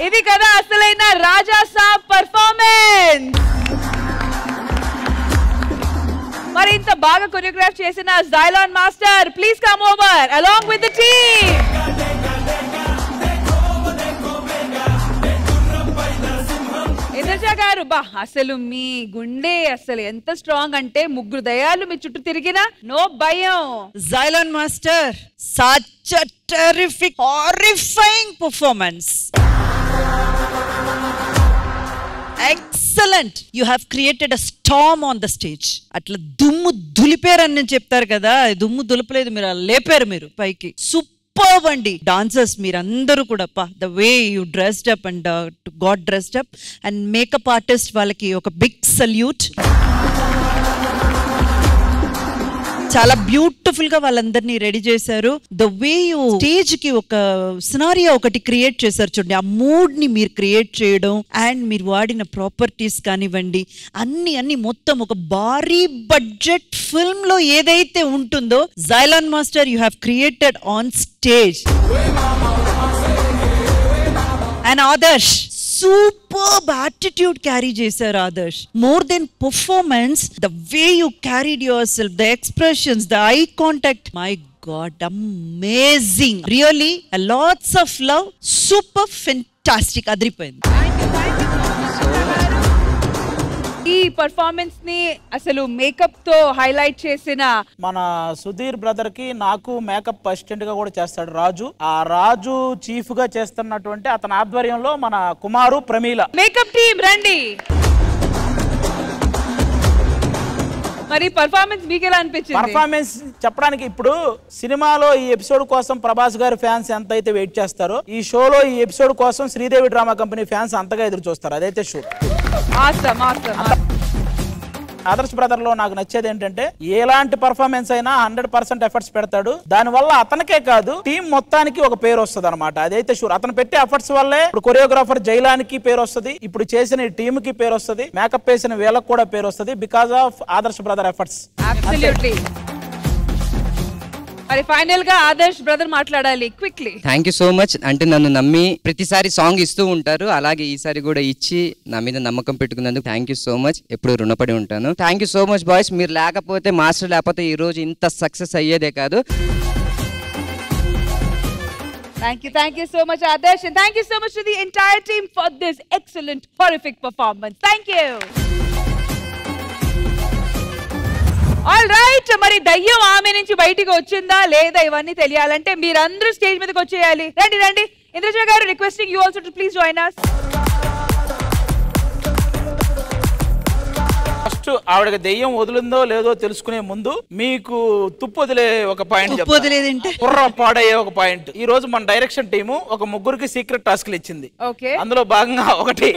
ఇది కదా అసలైన రాజా సాబ్ పర్ఫార్మెన్స్. మరి ఇంత బాగా కొరియోగ్రాఫ్ చేసిన Jailan master please come over along with the team. Indraja garu బా అసలు మీ గుండె అసలు ఎంత స్ట్రాంగ్ అంటే 3 దయాలు మీ చుట్టూ తిరిగినా నో భయం. Xylon master such a terrific horrifying performance. Excellent. You have created a storm on the stage. అట్లా దుమ్ము దులిపారని చెప్తారు కదా, దుమ్ము దులపలేదు, మీరు లేపారు మీరు పైకి. సూపర్ అండి. డాన్సర్స్ మీరందరూ కూడా the way you dressed up and got dressed up and makeup artist వాళ్ళకి ఒక బిగ్ సల్యూట్. చాలా బ్యూటిఫుల్ గా వాళ్ళందరినీ రెడీ చేశారు. ద వే యూ స్టేజ్ కి ఒక సినారియో ఒకటి క్రియేట్ చేశారు చూడండి, ఆ మూడ్ ని మీరు క్రియేట్ చేయడం అండ్ మీరు వాడిన ప్రాపర్టీస్ కానివ్వండి అన్ని మొత్తం ఒక భారీ బడ్జెట్ ఫిల్మ్ లో ఏదైతే ఉంటుందో జైలాన్ master you have created on stage. And Adarsh superb attitude carry చేశారు Adarsh. More than performance, the way you carried yourself, the expressions, the eye contact, my God, amazing. Really, lots of love, super fantastic. అదిరిపోయింది. ఈ పర్ఫార్మెన్స్ ని అసలు మేకప్ తో హైలైట్ చేసిన మన సుధీర్ బ్రదర్ కి నాకు మేకప్ అసిస్టెంట్ గా కూడా చేస్తాడు రాజు. ఆ రాజు చీఫ్ గా చేస్తున్నటువంటి అతని ఆధ్వర్యంలో మన కుమారు ప్రమీల మేకప్ టీమ్ రండి. మరి పర్ఫార్మెన్స్ మీకు ఎలా అనిపించింది? పర్ఫార్మెన్స్ చెప్పడానికి ఇప్పుడు సినిమాలో ఈ ఎపిసోడ్ కోసం ప్రభాస్ గారి ఫ్యాన్స్ ఎంత అయితే వెయిట్ చేస్తారో ఈ షోలో ఈ ఎపిసోడ్ కోసం శ్రీదేవి డ్రామా కంపెనీ ఫ్యాన్స్ అంతగా ఎదురు చూస్తారు. అదైతే షో. ఆదర్శ్ బ్రదర్ లో నాకు నచ్చేది ఏంటంటే ఎలాంటి పర్ఫార్మెన్స్ అయినా 100% ఎఫర్ట్స్ పెడతాడు. దాని వల్ల అతనికే కాదు టీం మొత్తానికి ఒక పేరు వస్తుంది అనమాట. అదైతే షూర్. అతను పెట్టే ఎఫర్ట్స్ వల్లే ఇప్పుడు కొరియోగ్రాఫర్ జైలానికి పేరు వస్తుంది, ఇప్పుడు చేసిన టీమ్ కి పేరు వస్తుంది, మేకప్ వేసిన వీళ్ళకి కూడా పేరు వస్తుంది because of Adarsh brother efforts. మరి ఫైనల్ గా ఆదర్శ్ బ్రదర్ మాట్లాడాలి quickly. Thank you so much. అంటే నన్ను నమ్మి ప్రతిసారి సాంగ్ ఇస్తూ ఉంటారు, అలాగే ఈసారి కూడా ఇచ్చి నా మీద నమ్మకం పెట్టుకున్నందుకు థ్యాంక్ యూ సో మచ్. ఎప్పుడు రుణపడి ఉంటాను. Thank you so much boys. మీరు లేకపోతే మాస్టర్ లేకపోతే ఈ రోజు ఇంత సక్సెస్ అయ్యేదే కాదు. Thank you so much Adarsh, and thank you so much to the entire team for this excellent horrific performance. Thank you. All right, మరి దయ్యం ఆమె నుంచి బయటికి వచ్చిందా లేదా ఇవన్నీ తెలియాలంటే మీరందరూ స్టేజ్ మీదకి వచ్చేయాలి. రండి రండి. ఇంద్రజ గారు requesting you also to please join us. First ఆవిడకి దెయ్యం వదిలిందో లేదో తెలుసుకునే ముందు మీకు తుప్పు వదిలే ఒక పాయింట్, కుర్ర పాడయ్యే ఒక పాయింట్. ఈ రోజు మన డైరెక్షన్ టీము ఒక 3 సీక్రెట్ టాస్క్లు ఇచ్చింది. అందులో భాగంగా ఒకటి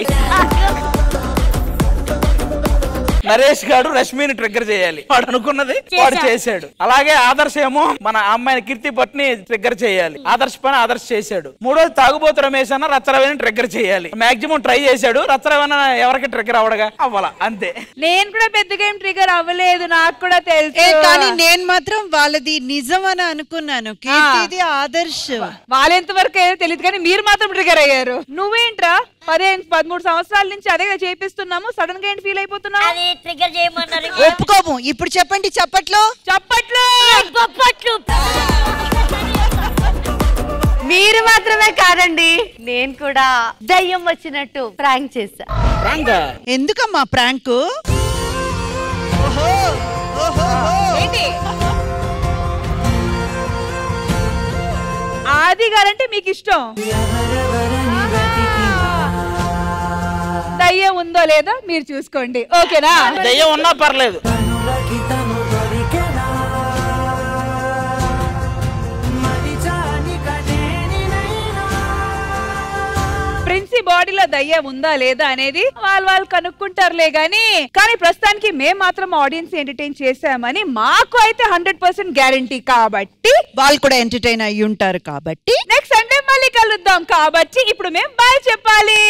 నరేష్ గారు రష్మిని ట్రిగ్గర్ చేయాలి. వాడు అనుకున్నది వాడు చేశాడు. అలాగే ఆదర్శ్ ఏమో మన అమ్మాయిని కీర్తి పట్ని ట్రిగ్గర్ చేయాలి. ఆదర్శ్ పని ఆదర్శ్ చేశాడు. మూడోది తాగుబోతు రమేష్ అన్న రచ్చరవేని ట్రిగ్గర్ చేయాలి. మాక్సిమం ట్రై చేశాడు. రచ్చరవేన ఎవరికి ట్రిగ్గర్ అవ్వడగా అవ్వాల అంతే. నేను కూడా పెద్దగా ఏం ట్రిగ్గర్ అవ్వలేదు, నాకు కూడా తెలుసు. కానీ నేను మాత్రం వాళ్ళది నిజం అని అనుకున్నాను. కీర్తిది ఆదర్శ్ వాళ్ళెంత వరకు ఏదో తెలియదు కానీ మీరు మాత్రం ట్రిగ్గర్ అయ్యారు. నువ్వేంట్రా 13 సంవత్సరాల నుంచి అదే చేపిస్తున్నాము, సడన్ గా ఏంటి ఫీల్ అయిపోతున్నావు? ట్రిగ్గర్ చేయమన్నారు. ఒప్పుకోము. ఇప్పుడు చెప్పండి. చప్పట్లో చప్పట్లు చప్పట్లు. మీరు మాత్రమే కాదండి, నేను కూడా దయ్యం వచ్చినట్టు ప్రాంక్ చేశా. ఎందుకమ్మా ప్రాంక్? ఆది గారంటే మీకు ఇష్టం. దయ్యం ఉందో లేదో మీరు చూసుకోండి. ఓకేనా? దయ్యం ఉన్నా పర్లేదు. ప్రిన్సీ బాడీలో దయ్యం ఉందా లేదా అనేది వాళ్ళు కనుక్కుంటారులే గానీ, కానీ ప్రస్తుతానికి మేము మాత్రం ఆడియన్స్ ఎంటర్టైన్ చేసామని మాకు అయితే 100% గ్యారంటీ. కాబట్టి వాళ్ళు కూడా ఎంటర్టైన్ అయ్యి ఉంటారు కాబట్టి నెక్స్ట్ సండే మళ్ళీ కలుద్దాం. కాబట్టి ఇప్పుడు మేము బాయ్ చెప్పాలి.